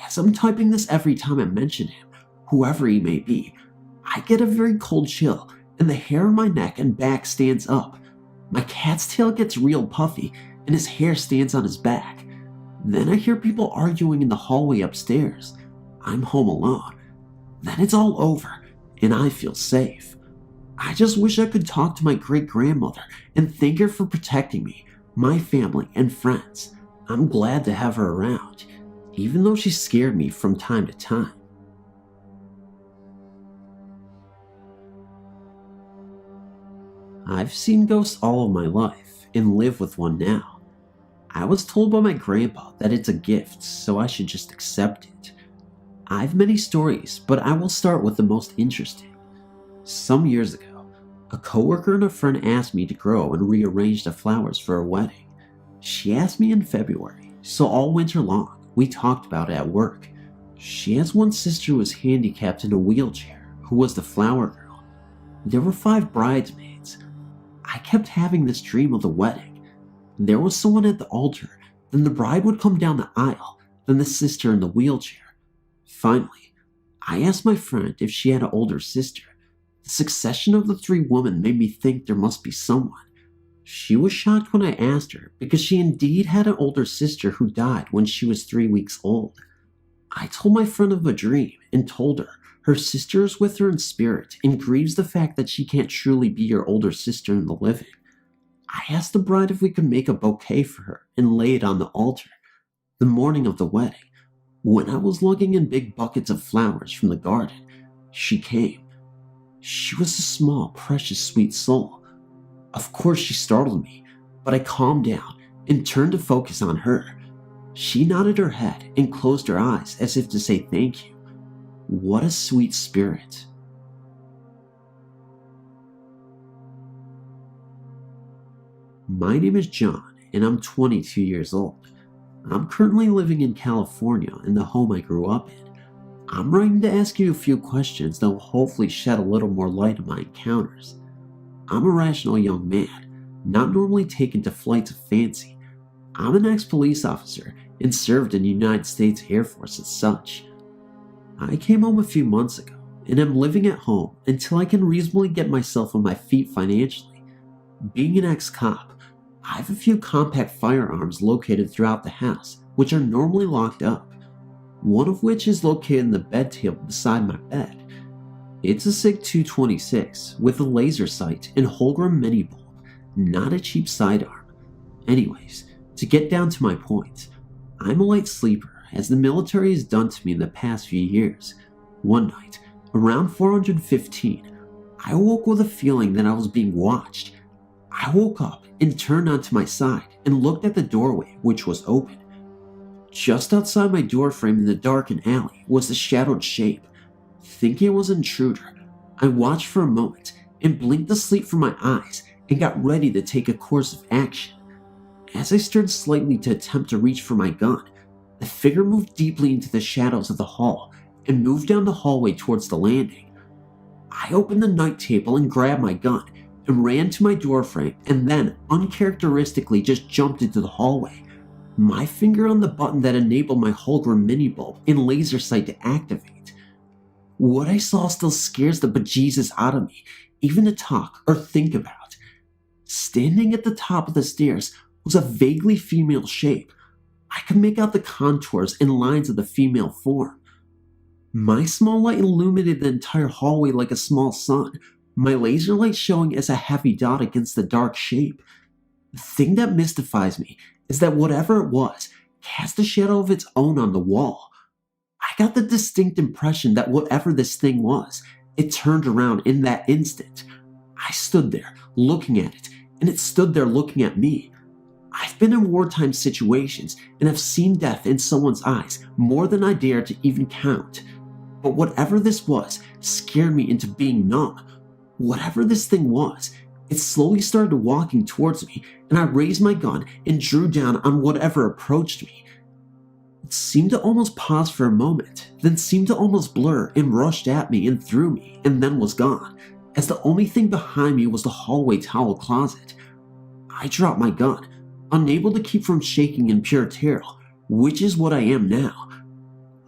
As I'm typing this every time I mention him, whoever he may be, I get a very cold chill, and the hair on my neck and back stands up. My cat's tail gets real puffy, and his hair stands on his back. Then I hear people arguing in the hallway upstairs. I'm home alone. Then it's all over, and I feel safe. I just wish I could talk to my great-grandmother and thank her for protecting me, my family, and friends. I'm glad to have her around, even though she scared me from time to time. I've seen ghosts all of my life and live with one now. I was told by my grandpa that it's a gift, so I should just accept it. I've many stories, but I will start with the most interesting. Some years ago, a coworker and a friend asked me to grow and rearrange the flowers for a wedding. She asked me in February, so all winter long, we talked about it at work. She has one sister who was handicapped in a wheelchair, who was the flower girl. There were 5 bridesmaids. I kept having this dream of the wedding. There was someone at the altar, then the bride would come down the aisle, then the sister in the wheelchair. Finally, I asked my friend if she had an older sister. The succession of the 3 women made me think there must be someone. She was shocked when I asked her because she indeed had an older sister who died when she was 3 weeks old. I told my friend of a dream and told her sister is with her in spirit and grieves the fact that she can't truly be your older sister in the living. I asked the bride if we could make a bouquet for her and lay it on the altar. The morning of the wedding, when I was lugging in big buckets of flowers from the garden, she came. She was a small, precious, sweet soul. Of course she startled me, but I calmed down and turned to focus on her. She nodded her head and closed her eyes as if to say thank you. What a sweet spirit. My name is John, and I'm 22 years old. I'm currently living in California in the home I grew up in. I'm writing to ask you a few questions that will hopefully shed a little more light on my encounters. I'm a rational young man, not normally taken to flights of fancy. I'm an ex-police officer and served in the United States Air Force as such. I came home a few months ago and am living at home until I can reasonably get myself on my feet financially. Being an ex-cop, I have a few compact firearms located throughout the house, which are normally locked up. One of which is located in the bed table beside my bed. It's a SIG 226 with a laser sight and hologram mini bulb, not a cheap sidearm. Anyways, to get down to my point, I'm a light sleeper as the military has done to me in the past few years. One night, around 415, I woke with a feeling that I was being watched. I woke up and turned onto my side and looked at the doorway, which was open. Just outside my doorframe in the darkened alley was a shadowed shape. Thinking it was an intruder, I watched for a moment and blinked the sleep from my eyes and got ready to take a course of action. As I stirred slightly to attempt to reach for my gun, the figure moved deeply into the shadows of the hall and moved down the hallway towards the landing. I opened the night table and grabbed my gun and ran to my doorframe and then uncharacteristically just jumped into the hallway, my finger on the button that enabled my hologram mini bulb and laser sight to activate. What I saw still scares the bejesus out of me, even to talk or think about. Standing at the top of the stairs was a vaguely female shape. I could make out the contours and lines of the female form. My small light illuminated the entire hallway like a small sun, my laser light showing as a heavy dot against the dark shape. The thing that mystifies me is that whatever it was cast a shadow of its own on the wall. I got the distinct impression that whatever this thing was, it turned around in that instant. I stood there looking at it, and it stood there looking at me. I've been in wartime situations and have seen death in someone's eyes more than I dare to even count. but whatever this was scared me into being numb. Whatever this thing was, it slowly started walking towards me, and I raised my gun and drew down on whatever approached me. It seemed to almost pause for a moment, then seemed to almost blur and rushed at me and through me, and then was gone, as the only thing behind me was the hallway towel closet. I dropped my gun, unable to keep from shaking in pure terror, which is what I am now.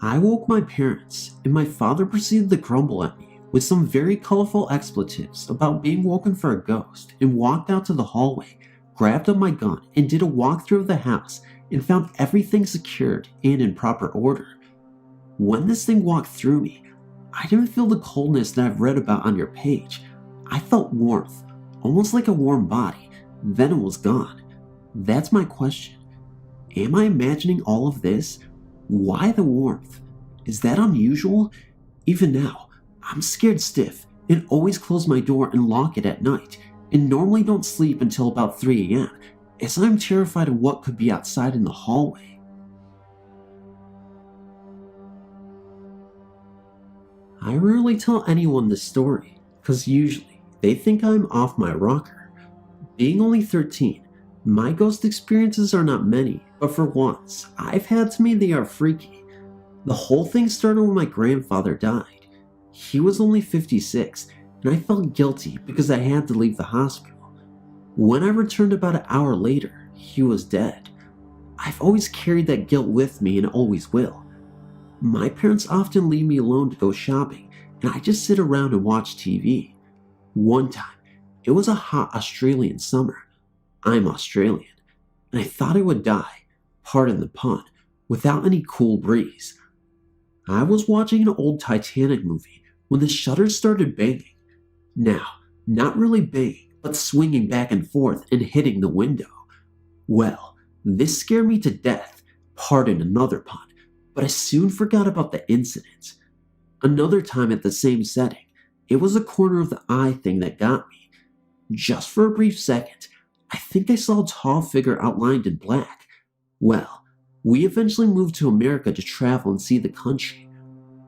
I woke my parents, and my father proceeded to grumble at me with some very colorful expletives about being woken for a ghost, and walked out to the hallway, grabbed up my gun, and did a walkthrough of the house and found everything secured and in proper order. When this thing walked through me, I didn't feel the coldness that I've read about on your page. I felt warmth, almost like a warm body, then it was gone. That's my question. Am I imagining all of this? Why the warmth? Is that unusual? Even now, I'm scared stiff and always close my door and lock it at night, and normally don't sleep until about 3 a.m. as I'm terrified of what could be outside in the hallway. I rarely tell anyone this story, because usually they think I'm off my rocker. Being only 13, my ghost experiences are not many, but for once, I've had to me they are freaky. The whole thing started when my grandfather died. He was only 56, and I felt guilty because I had to leave the hospital. When I returned about an hour later, he was dead. I've always carried that guilt with me and always will. My parents often leave me alone to go shopping, and I just sit around and watch TV. One time, it was a hot Australian summer. I'm Australian, and I thought I would die, pardon the pun, without any cool breeze. I was watching an old Titanic movie when the shutters started banging. Now, not really banging, but swinging back and forth and hitting the window. Well, this scared me to death, pardon another pun, but I soon forgot about the incident. Another time at the same setting, it was a corner of the eye thing that got me. Just for a brief second, I think I saw a tall figure outlined in black. Well, we eventually moved to America to travel and see the country.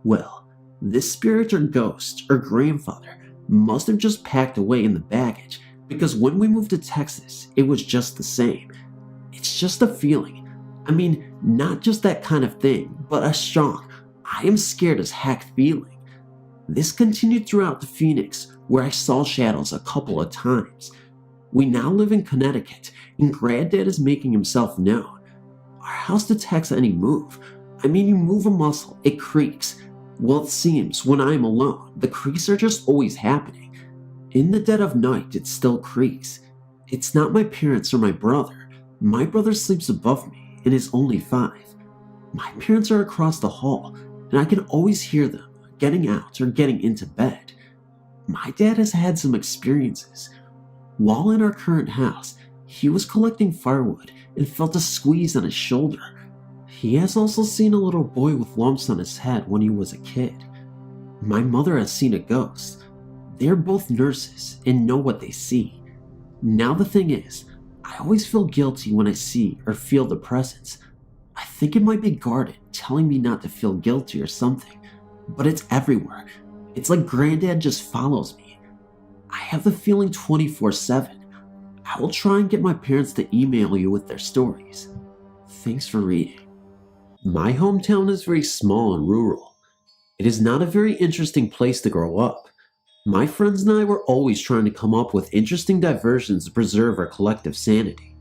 Well, this spirit or ghost or grandfather must have just packed away in the baggage, because when we moved to Texas, it was just the same. It's just a feeling. I mean, not just that kind of thing, but a strong, I am scared as heck feeling. This continued throughout the Phoenix, where I saw shadows a couple of times. We now live in Connecticut, and Granddad is making himself known. Our house detects any move. I mean, you move a muscle, it creaks. Well, it seems when I'm alone, the creaks are just always happening. In the dead of night, it still creaks. It's not my parents or my brother. My brother sleeps above me and is only 5. My parents are across the hall, and I can always hear them getting out or getting into bed. My dad has had some experiences. While in our current house, he was collecting firewood and felt a squeeze on his shoulder. He has also seen a little boy with lumps on his head when he was a kid. My mother has seen a ghost. They're both nurses and know what they see. Now the thing is, I always feel guilty when I see or feel the presence. I think it might be guarded, telling me not to feel guilty or something, but it's everywhere. It's like Granddad just follows me. I have the feeling 24/7. I will try and get my parents to email you with their stories. Thanks for reading. My hometown is very small and rural. It is not a very interesting place to grow up. My friends and I were always trying to come up with interesting diversions to preserve our collective sanity.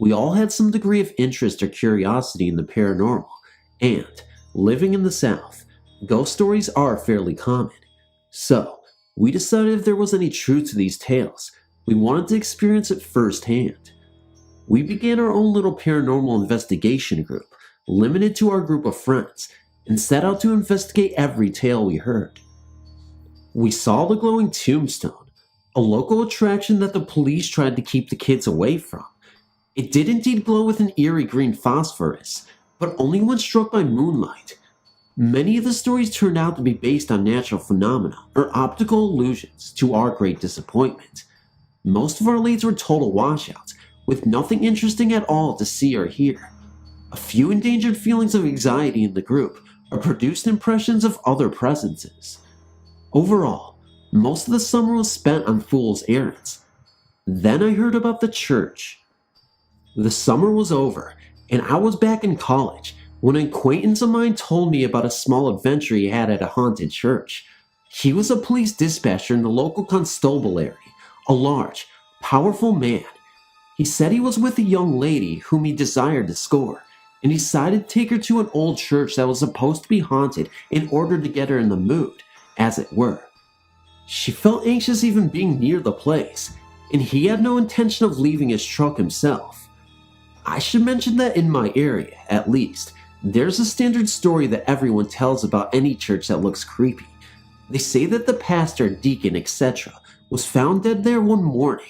We all had some degree of interest or curiosity in the paranormal, and, living in the South, ghost stories are fairly common. So, we decided if there was any truth to these tales, we wanted to experience it firsthand. We began our own little paranormal investigation group, limited to our group of friends, and set out to investigate every tale we heard. We saw the glowing tombstone, a local attraction that the police tried to keep the kids away from. It did indeed glow with an eerie green phosphorus, but only when struck by moonlight. Many of the stories turned out to be based on natural phenomena or optical illusions, to our great disappointment. Most of our leads were total washouts, with nothing interesting at all to see or hear. A few endangered feelings of anxiety in the group or produced impressions of other presences. Overall, most of the summer was spent on fool's errands. Then I heard about the church. The summer was over, and I was back in college when an acquaintance of mine told me about a small adventure he had at a haunted church. He was a police dispatcher in the local constabulary, a large, powerful man. He said he was with a young lady whom he desired to score, and he decided to take her to an old church that was supposed to be haunted in order to get her in the mood, as it were. She felt anxious even being near the place, and he had no intention of leaving his truck himself. I should mention that in my area, at least, there's a standard story that everyone tells about any church that looks creepy. They say that the pastor, deacon, etc. was found dead there one morning,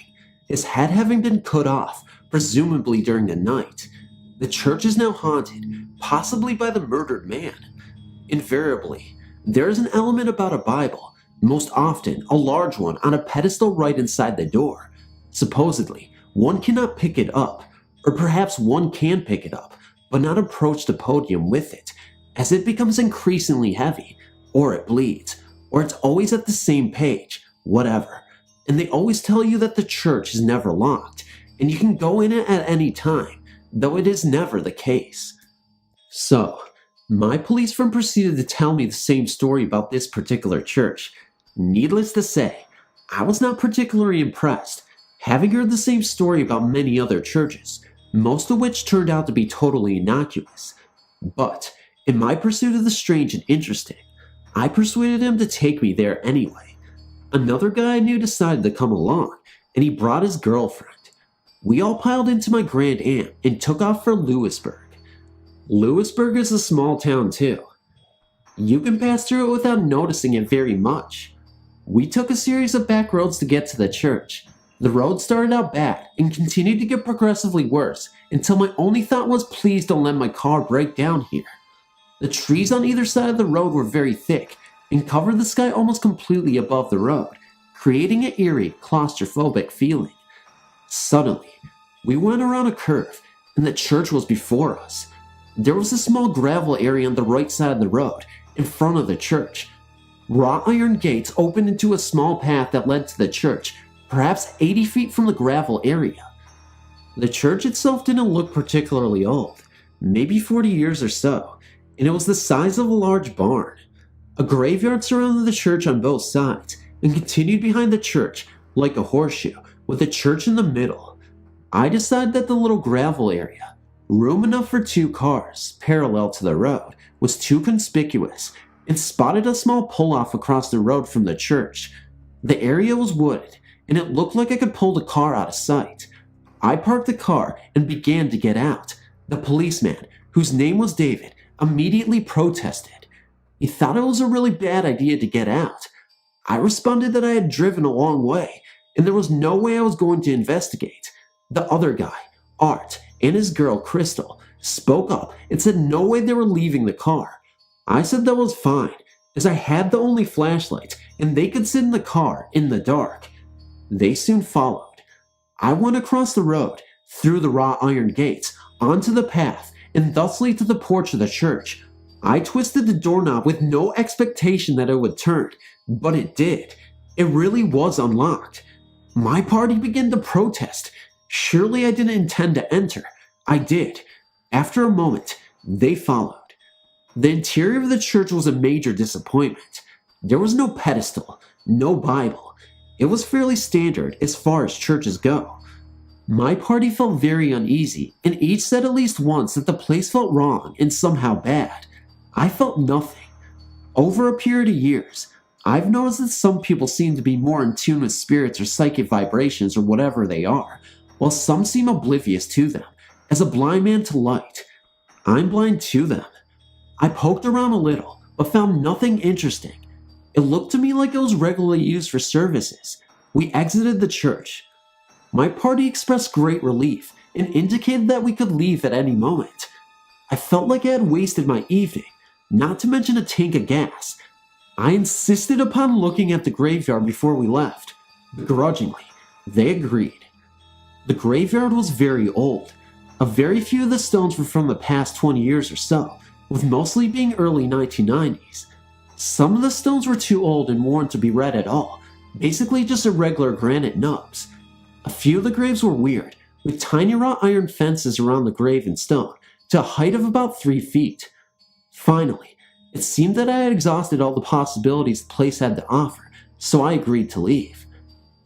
his head having been cut off, presumably during the night. The church is now haunted, possibly by the murdered man. Invariably, there is an element about a Bible, most often a large one on a pedestal right inside the door. Supposedly, one cannot pick it up, or perhaps one can pick it up, but not approach the podium with it, as it becomes increasingly heavy, or it bleeds, or it's always at the same page, whatever. And they always tell you that the church is never locked, and you can go in it at any time, though it is never the case. So, my police friend proceeded to tell me the same story about this particular church. Needless to say, I was not particularly impressed, having heard the same story about many other churches, most of which turned out to be totally innocuous. But, in my pursuit of the strange and interesting, I persuaded him to take me there anyway. Another guy I knew decided to come along, and he brought his girlfriend. We all piled into my Grand Am and took off for Lewisburg. Lewisburg is a small town too. You can pass through it without noticing it very much. We took a series of back roads to get to the church. The road started out bad and continued to get progressively worse until my only thought was, please don't let my car break down here. The trees on either side of the road were very thick and covered the sky almost completely above the road, creating an eerie, claustrophobic feeling. Suddenly, we went around a curve and the church was before us. There was a small gravel area on the right side of the road, in front of the church. Wrought iron gates opened into a small path that led to the church, perhaps 80 feet from the gravel area. The church itself didn't look particularly old, maybe 40 years or so, and it was the size of a large barn. A graveyard surrounded the church on both sides, and continued behind the church, like a horseshoe, with the church in the middle. I decided that the little gravel area, room enough for 2 cars, parallel to the road, was too conspicuous, and spotted a small pull-off across the road from the church. The area was wooded, and it looked like I could pull the car out of sight. I parked the car and began to get out. The policeman, whose name was David, immediately protested. He thought it was a really bad idea to get out. I responded that I had driven a long way, and there was no way I was going to investigate. The other guy, Art, and his girl, Crystal, spoke up and said no way they were leaving the car. I said that was fine, as I had the only flashlight, and they could sit in the car in the dark. They soon followed. I went across the road, through the wrought iron gates, onto the path, and thusly to the porch of the church. I twisted the doorknob with no expectation that it would turn, but it did. It really was unlocked. My party began to protest. Surely I didn't intend to enter. I did. After a moment, they followed. The interior of the church was a major disappointment. There was no pedestal, no Bible. It was fairly standard as far as churches go. My party felt very uneasy, and each said at least once that the place felt wrong and somehow bad. I felt nothing. Over a period of years, I've noticed that some people seem to be more in tune with spirits or psychic vibrations or whatever they are, while some seem oblivious to them, as a blind man to light. I'm blind to them. I poked around a little, but found nothing interesting. It looked to me like it was regularly used for services. We exited the church. My party expressed great relief and indicated that we could leave at any moment. I felt like I had wasted my evening, not to mention a tank of gas. I insisted upon looking at the graveyard before we left. Begrudgingly, they agreed. The graveyard was very old. A very few of the stones were from the past 20 years or so, with mostly being early 1990s. Some of the stones were too old and worn to be red at all, basically just irregular granite nubs. A few of the graves were weird, with tiny wrought iron fences around the grave and stone, to a height of about 3 feet. Finally, it seemed that I had exhausted all the possibilities the place had to offer, so I agreed to leave.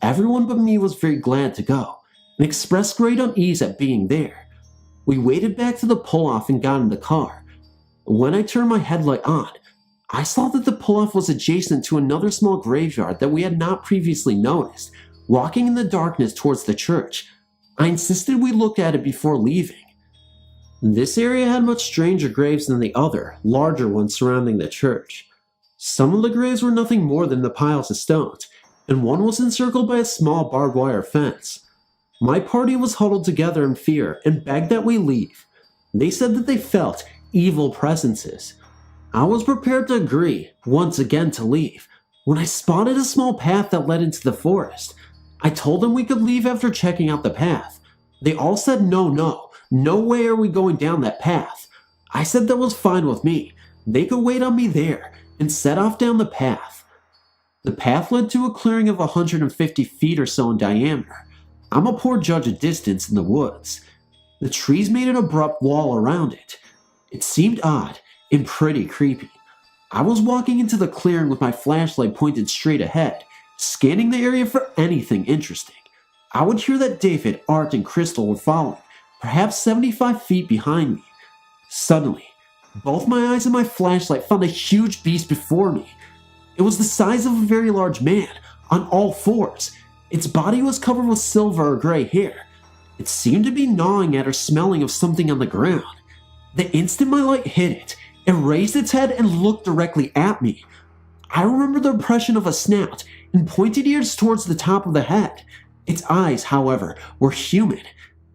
Everyone but me was very glad to go, and expressed great unease at being there. We waded back to the pull-off and got in the car. When I turned my headlight on, I saw that the pull-off was adjacent to another small graveyard that we had not previously noticed, walking in the darkness towards the church. I insisted we look at it before leaving. This area had much stranger graves than the other, larger ones surrounding the church. Some of the graves were nothing more than the piles of stones, and one was encircled by a small barbed wire fence. My party was huddled together in fear and begged that we leave. They said that they felt evil presences. I was prepared to agree, once again to leave, when I spotted a small path that led into the forest. I told them we could leave after checking out the path. They all said no way are we going down that path. I said that was fine with me. They could wait on me there, and set off down the path. The path led to a clearing of 150 feet or so in diameter. I'm a poor judge of distance in the woods. The trees made an abrupt wall around it. It seemed odd and pretty creepy. I was walking into the clearing with my flashlight pointed straight ahead, scanning the area for anything interesting. I would hear that David, Art, and Crystal were following, perhaps 75 feet behind me. Suddenly, both my eyes and my flashlight found a huge beast before me. It was the size of a very large man, on all fours. Its body was covered with silver or gray hair. It seemed to be gnawing at or smelling of something on the ground. The instant my light hit it, it raised its head and looked directly at me. I remember the impression of a snout and pointed ears towards the top of the head. Its eyes, however, were human.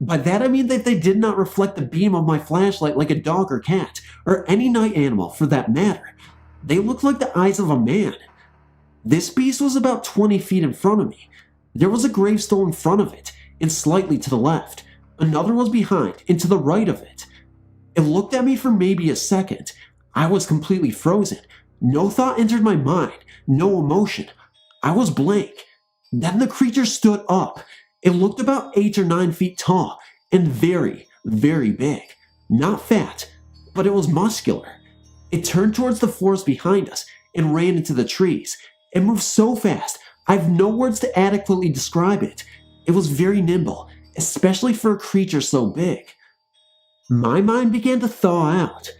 By that I mean that they did not reflect the beam of my flashlight like a dog or cat, or any night animal for that matter. They looked like the eyes of a man. This beast was about 20 feet in front of me. There was a gravestone in front of it, and slightly to the left. Another was behind, and to the right of it. It looked at me for maybe a second. I was completely frozen. No thought entered my mind, no emotion. I was blank. Then the creature stood up. It looked about 8 or 9 feet tall, and very, very big. Not fat, but it was muscular. It turned towards the forest behind us, and ran into the trees. It moved so fast, I have no words to adequately describe it. It was very nimble, especially for a creature so big. My mind began to thaw out.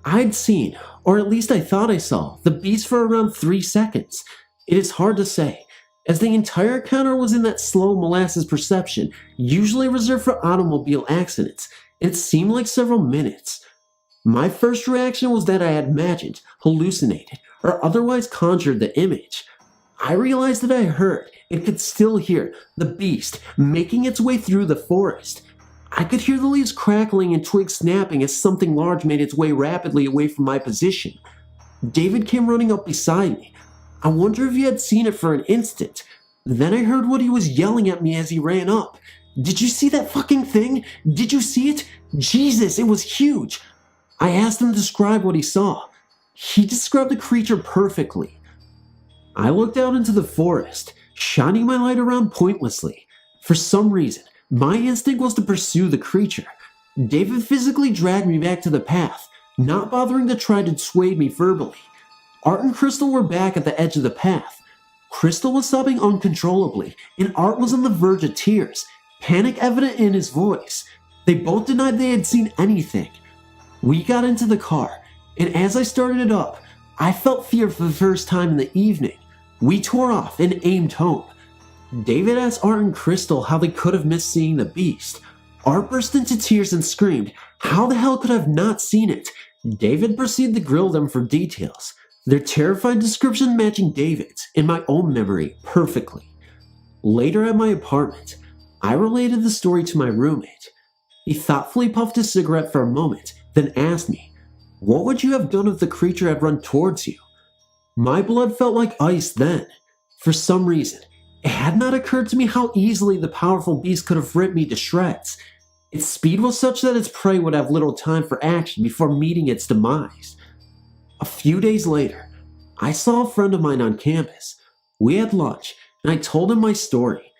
I'd seen, or at least I thought I saw, the beast for around 3 seconds. It is hard to say, as the entire encounter was in that slow molasses perception, usually reserved for automobile accidents. It seemed like several minutes. My first reaction was that I had imagined, hallucinated, or otherwise conjured the image. I realized that I heard, and could still hear, the beast making its way through the forest. I could hear the leaves crackling and twigs snapping as something large made its way rapidly away from my position. David came running up beside me. I wonder if he had seen it for an instant. Then I heard what he was yelling at me as he ran up. "Did you see that fucking thing? Did you see it? Jesus, it was huge!" I asked him to describe what he saw. He described the creature perfectly. I looked out into the forest, shining my light around pointlessly. For some reason, my instinct was to pursue the creature. David physically dragged me back to the path, not bothering to try to dissuade me verbally. Art and Crystal were back at the edge of the path. Crystal was sobbing uncontrollably, and Art was on the verge of tears, panic evident in his voice. They both denied they had seen anything. We got into the car, and as I started it up, I felt fear for the first time in the evening. We tore off and aimed home. David asked Art and Crystal how they could have missed seeing the beast. Art burst into tears and screamed, "How the hell could I have not seen it?" David proceeded to grill them for details, their terrified description matching David's, in my own memory, perfectly. Later at my apartment, I related the story to my roommate. He thoughtfully puffed his cigarette for a moment, then asked me, "What would you have done if the creature had run towards you?" My blood felt like ice then. For some reason, it had not occurred to me how easily the powerful beast could have ripped me to shreds. Its speed was such that its prey would have little time for action before meeting its demise. A few days later, I saw a friend of mine on campus. We had lunch, and I told him my story.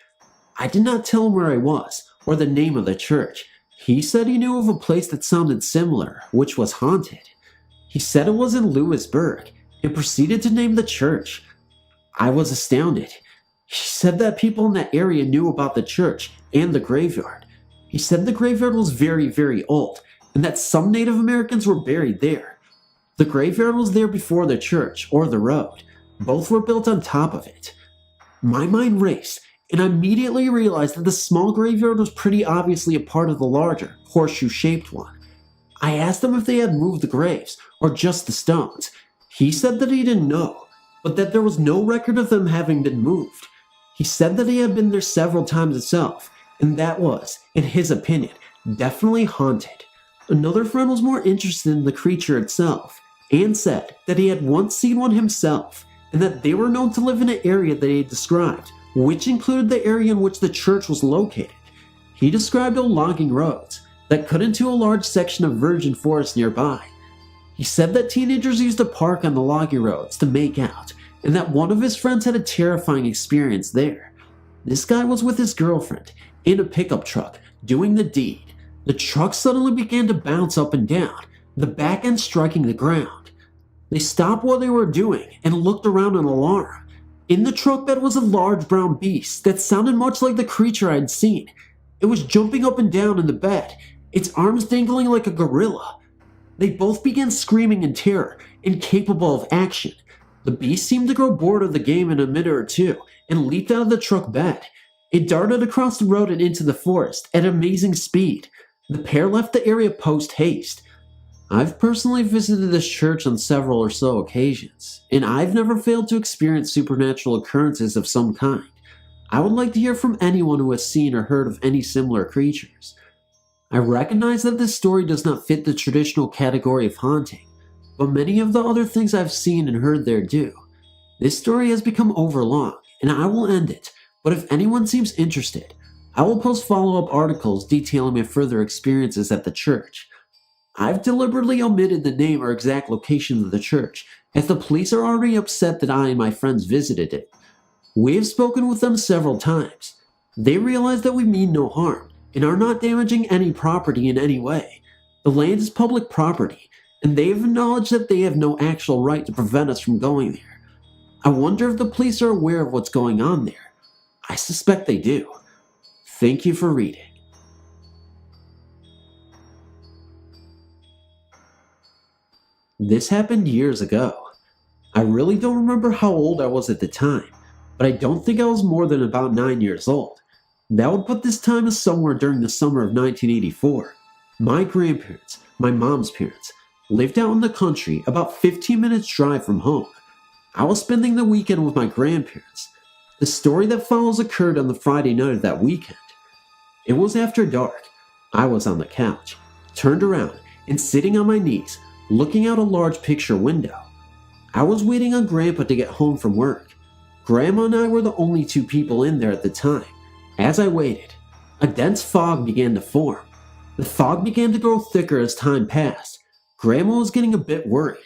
I did not tell him where I was, or the name of the church. He said he knew of a place that sounded similar, which was haunted. He said it was in Lewisburg, and proceeded to name the church. I was astounded. He said that people in that area knew about the church and the graveyard. He said the graveyard was very, very old, and that some Native Americans were buried there. The graveyard was there before the church, or the road. Both were built on top of it. My mind raced, and I immediately realized that the small graveyard was pretty obviously a part of the larger, horseshoe-shaped one. I asked him if they had moved the graves, or just the stones. He said that he didn't know, but that there was no record of them having been moved. He said that he had been there several times himself, and that was, in his opinion, definitely haunted. Another friend was more interested in the creature itself, and said that he had once seen one himself, and that they were known to live in an area that he had described, which included the area in which the church was located. He described old logging roads that cut into a large section of virgin forest nearby. He said that teenagers used to park on the logging roads to make out, and that one of his friends had a terrifying experience there. This guy was with his girlfriend, in a pickup truck, doing the deed. The truck suddenly began to bounce up and down, the back end striking the ground. They stopped what they were doing and looked around in alarm. In the truck bed was a large brown beast that sounded much like the creature I had seen. It was jumping up and down in the bed, its arms dangling like a gorilla. They both began screaming in terror, incapable of action. The beast seemed to grow bored of the game in a minute or two and leaped out of the truck bed. It darted across the road and into the forest at amazing speed. The pair left the area post-haste. I've personally visited this church on several or so occasions, and I've never failed to experience supernatural occurrences of some kind. I would like to hear from anyone who has seen or heard of any similar creatures. I recognize that this story does not fit the traditional category of haunting, but many of the other things I've seen and heard there do. This story has become overlong, and I will end it, but if anyone seems interested, I will post follow-up articles detailing my further experiences at the church. I've deliberately omitted the name or exact location of the church, as the police are already upset that I and my friends visited it. We have spoken with them several times. They realize that we mean no harm, and are not damaging any property in any way. The land is public property, and they have acknowledged that they have no actual right to prevent us from going there. I wonder if the police are aware of what's going on there. I suspect they do. Thank you for reading. This happened years ago. I really don't remember how old I was at the time, but I don't think I was more than about 9 years old. That would put this time as somewhere during the summer of 1984. My grandparents, my mom's parents, lived out in the country about 15 minutes drive from home. I was spending the weekend with my grandparents. The story that follows occurred on the Friday night of that weekend. It was after dark. I was on the couch, turned around, and sitting on my knees, looking out a large picture window. I was waiting on Grandpa to get home from work. Grandma and I were the only two people in there at the time. As I waited, a dense fog began to form. The fog began to grow thicker as time passed. Grandma was getting a bit worried.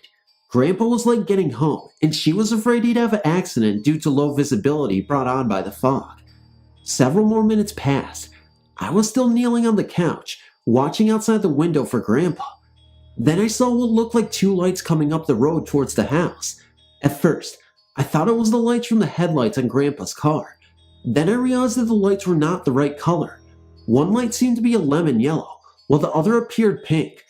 Grandpa was late getting home, and she was afraid he'd have an accident due to low visibility brought on by the fog. Several more minutes passed. I was still kneeling on the couch, watching outside the window for Grandpa. Then I saw what looked like two lights coming up the road towards the house. At first, I thought it was the lights from the headlights on Grandpa's car. Then I realized that the lights were not the right color. One light seemed to be a lemon yellow, while the other appeared pink.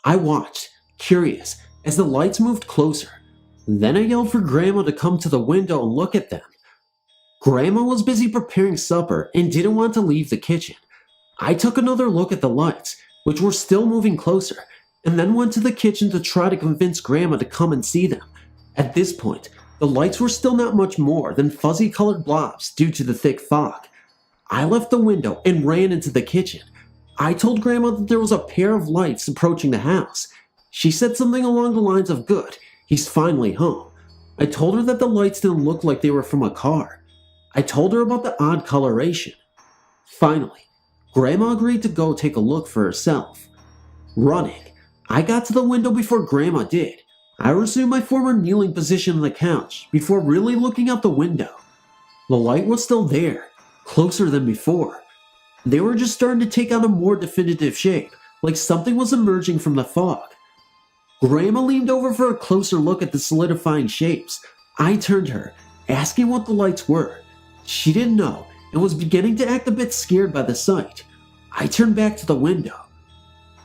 I watched, curious, as the lights moved closer. Then I yelled for Grandma to come to the window and look at them. Grandma was busy preparing supper and didn't want to leave the kitchen. I took another look at the lights, which were still moving closer, and then went to the kitchen to try to convince Grandma to come and see them. At this point, the lights were still not much more than fuzzy-colored blobs due to the thick fog. I left the window and ran into the kitchen. I told Grandma that there was a pair of lights approaching the house. She said something along the lines of, "Good, he's finally home." I told her that the lights didn't look like they were from a car. I told her about the odd coloration. Finally, Grandma agreed to go take a look for herself. Running, I got to the window before Grandma did. I resumed my former kneeling position on the couch before really looking out the window. The light was still there, closer than before. They were just starting to take on a more definitive shape, like something was emerging from the fog. Grandma leaned over for a closer look at the solidifying shapes. I turned to her, asking what the lights were. She didn't know and was beginning to act a bit scared by the sight. I turned back to the window.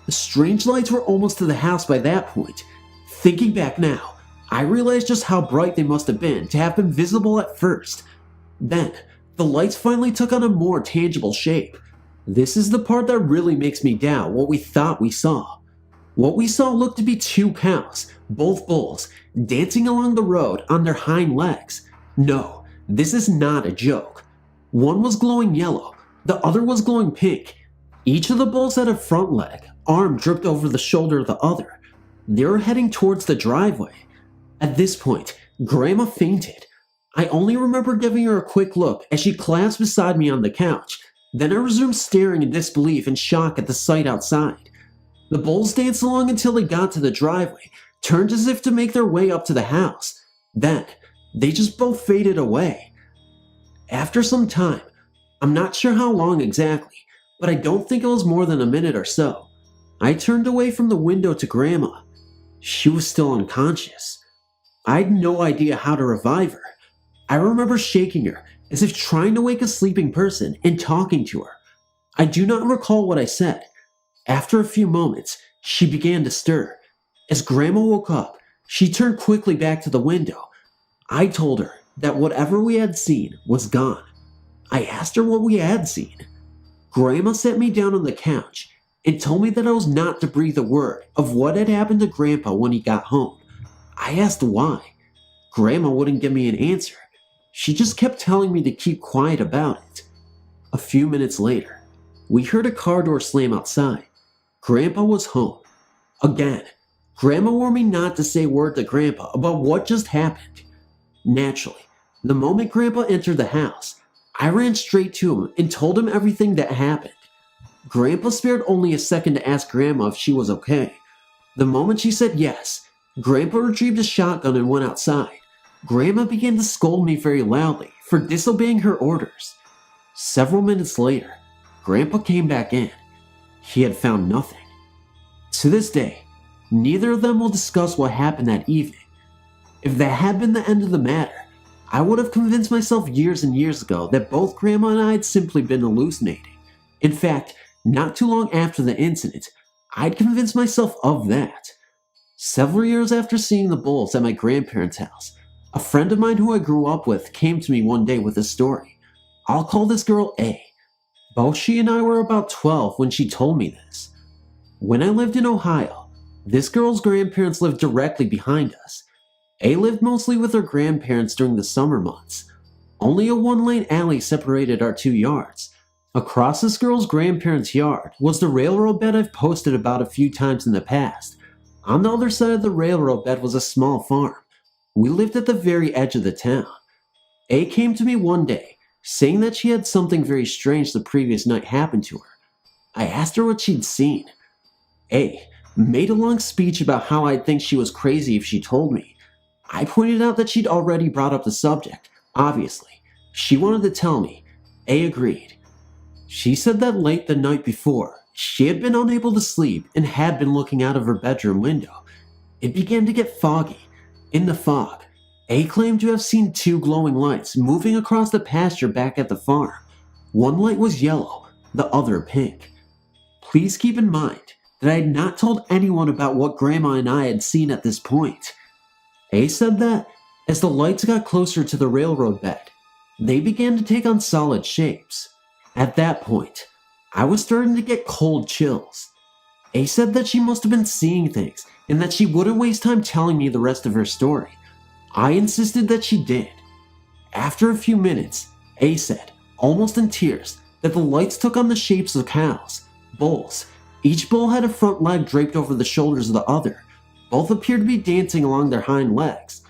The strange lights were almost to the house by that point. Thinking back now, I realized just how bright they must have been to have been visible at first. Then, the lights finally took on a more tangible shape. This is the part that really makes me doubt what we thought we saw. What we saw looked to be two cows, both bulls, dancing along the road on their hind legs. No, this is not a joke. One was glowing yellow, the other was glowing pink. Each of the bulls had a front leg, arm drooped over the shoulder of the other. They were heading towards the driveway. At this point, Grandma fainted. I only remember giving her a quick look as she collapsed beside me on the couch. Then I resumed staring in disbelief and shock at the sight outside. The bulls danced along until they got to the driveway, turned as if to make their way up to the house. Then, they just both faded away. After some time, I'm not sure how long exactly, but I don't think it was more than a minute or so, I turned away from the window to Grandma. She was still unconscious. I had no idea how to revive her. I remember shaking her as if trying to wake a sleeping person and talking to her. I do not recall what I said. After a few moments, she began to stir. As Grandma woke up, she turned quickly back to the window. I told her that whatever we had seen was gone. I asked her what we had seen. Grandma sat me down on the couch and told me that I was not to breathe a word of what had happened to Grandpa when he got home. I asked why. Grandma wouldn't give me an answer. She just kept telling me to keep quiet about it. A few minutes later, we heard a car door slam outside. Grandpa was home. Again, Grandma warned me not to say a word to Grandpa about what just happened. Naturally, the moment Grandpa entered the house, I ran straight to him and told him everything that happened. Grandpa spared only a second to ask Grandma if she was okay. The moment she said yes, Grandpa retrieved a shotgun and went outside. Grandma began to scold me very loudly for disobeying her orders. Several minutes later, Grandpa came back in. He had found nothing. To this day, neither of them will discuss what happened that evening. If that had been the end of the matter, I would have convinced myself years and years ago that both Grandma and I had simply been hallucinating. In fact, not too long after the incident, I'd convinced myself of that. Several years after seeing the bulls at my grandparents' house, a friend of mine who I grew up with came to me one day with a story. I'll call this girl A. Both she and I were about 12 when she told me this. When I lived in Ohio, this girl's grandparents lived directly behind us. A lived mostly with her grandparents during the summer months. Only a one-lane alley separated our two yards. Across this girl's grandparents' yard was the railroad bed I've posted about a few times in the past. On the other side of the railroad bed was a small farm. We lived at the very edge of the town. A came to me one day, saying that she had something very strange the previous night happen to her. I asked her what she'd seen. A made a long speech about how I'd think she was crazy if she told me. I pointed out that she'd already brought up the subject, obviously. She wanted to tell me. A agreed. She said that late the night before, she had been unable to sleep and had been looking out of her bedroom window. It began to get foggy. In the fog, A claimed to have seen two glowing lights moving across the pasture back at the farm. One light was yellow, the other pink. Please keep in mind that I had not told anyone about what Grandma and I had seen at this point. A said that, as the lights got closer to the railroad bed, they began to take on solid shapes. At that point, I was starting to get cold chills. A said that she must have been seeing things and that she wouldn't waste time telling me the rest of her story. I insisted that she did. After a few minutes, A said, almost in tears, that the lights took on the shapes of cows, bulls. Each bull had a front leg draped over the shoulders of the other. Both appeared to be dancing along their hind legs.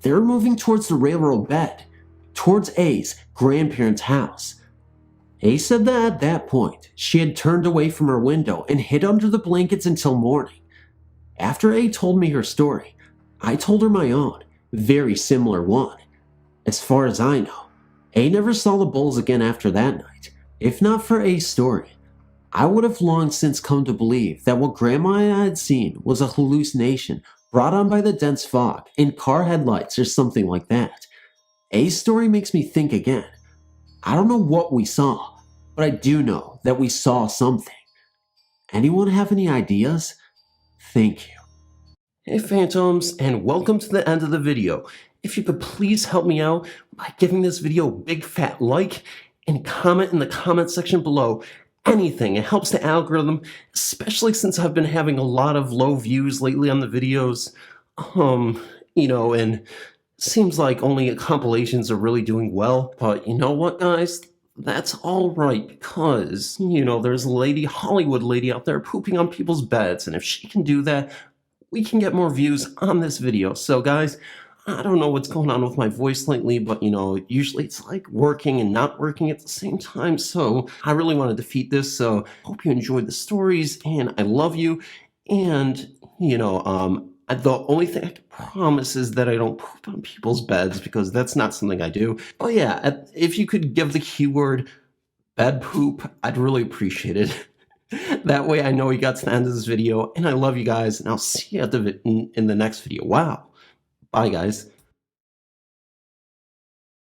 They were moving towards the railroad bed, towards A's grandparents' house. A said that at that point, she had turned away from her window and hid under the blankets until morning. After A told me her story, I told her my own, very similar one. As far as I know, A never saw the bulls again after that night. If not for A's story, I would have long since come to believe that what Grandma and I had seen was a hallucination brought on by the dense fog in car headlights or something like that. A's story makes me think again. I don't know what we saw, but I do know that we saw something. Anyone have any ideas? Thank you. Hey Phantoms, and welcome to the end of the video. If you could please help me out by giving this video a big fat like and comment in the comment section below. Anything, it helps the algorithm, especially since I've been having a lot of low views lately on the videos. And seems like only compilations are really doing well, but you know what, guys? That's all right, because, there's a Hollywood lady out there pooping on people's beds, and if she can do that, we can get more views on this video. So, guys, I don't know what's going on with my voice lately, but, usually it's like working and not working at the same time, so I really want to defeat this, so hope you enjoyed the stories, and I love you, and, the only thing I can promise is that I don't poop on people's beds, because that's not something I do. Oh yeah, if you could give the keyword bed poop, I'd really appreciate it. That way I know we got to the end of this video, and I love you guys, and I'll see you in the next video. Wow. Bye, guys.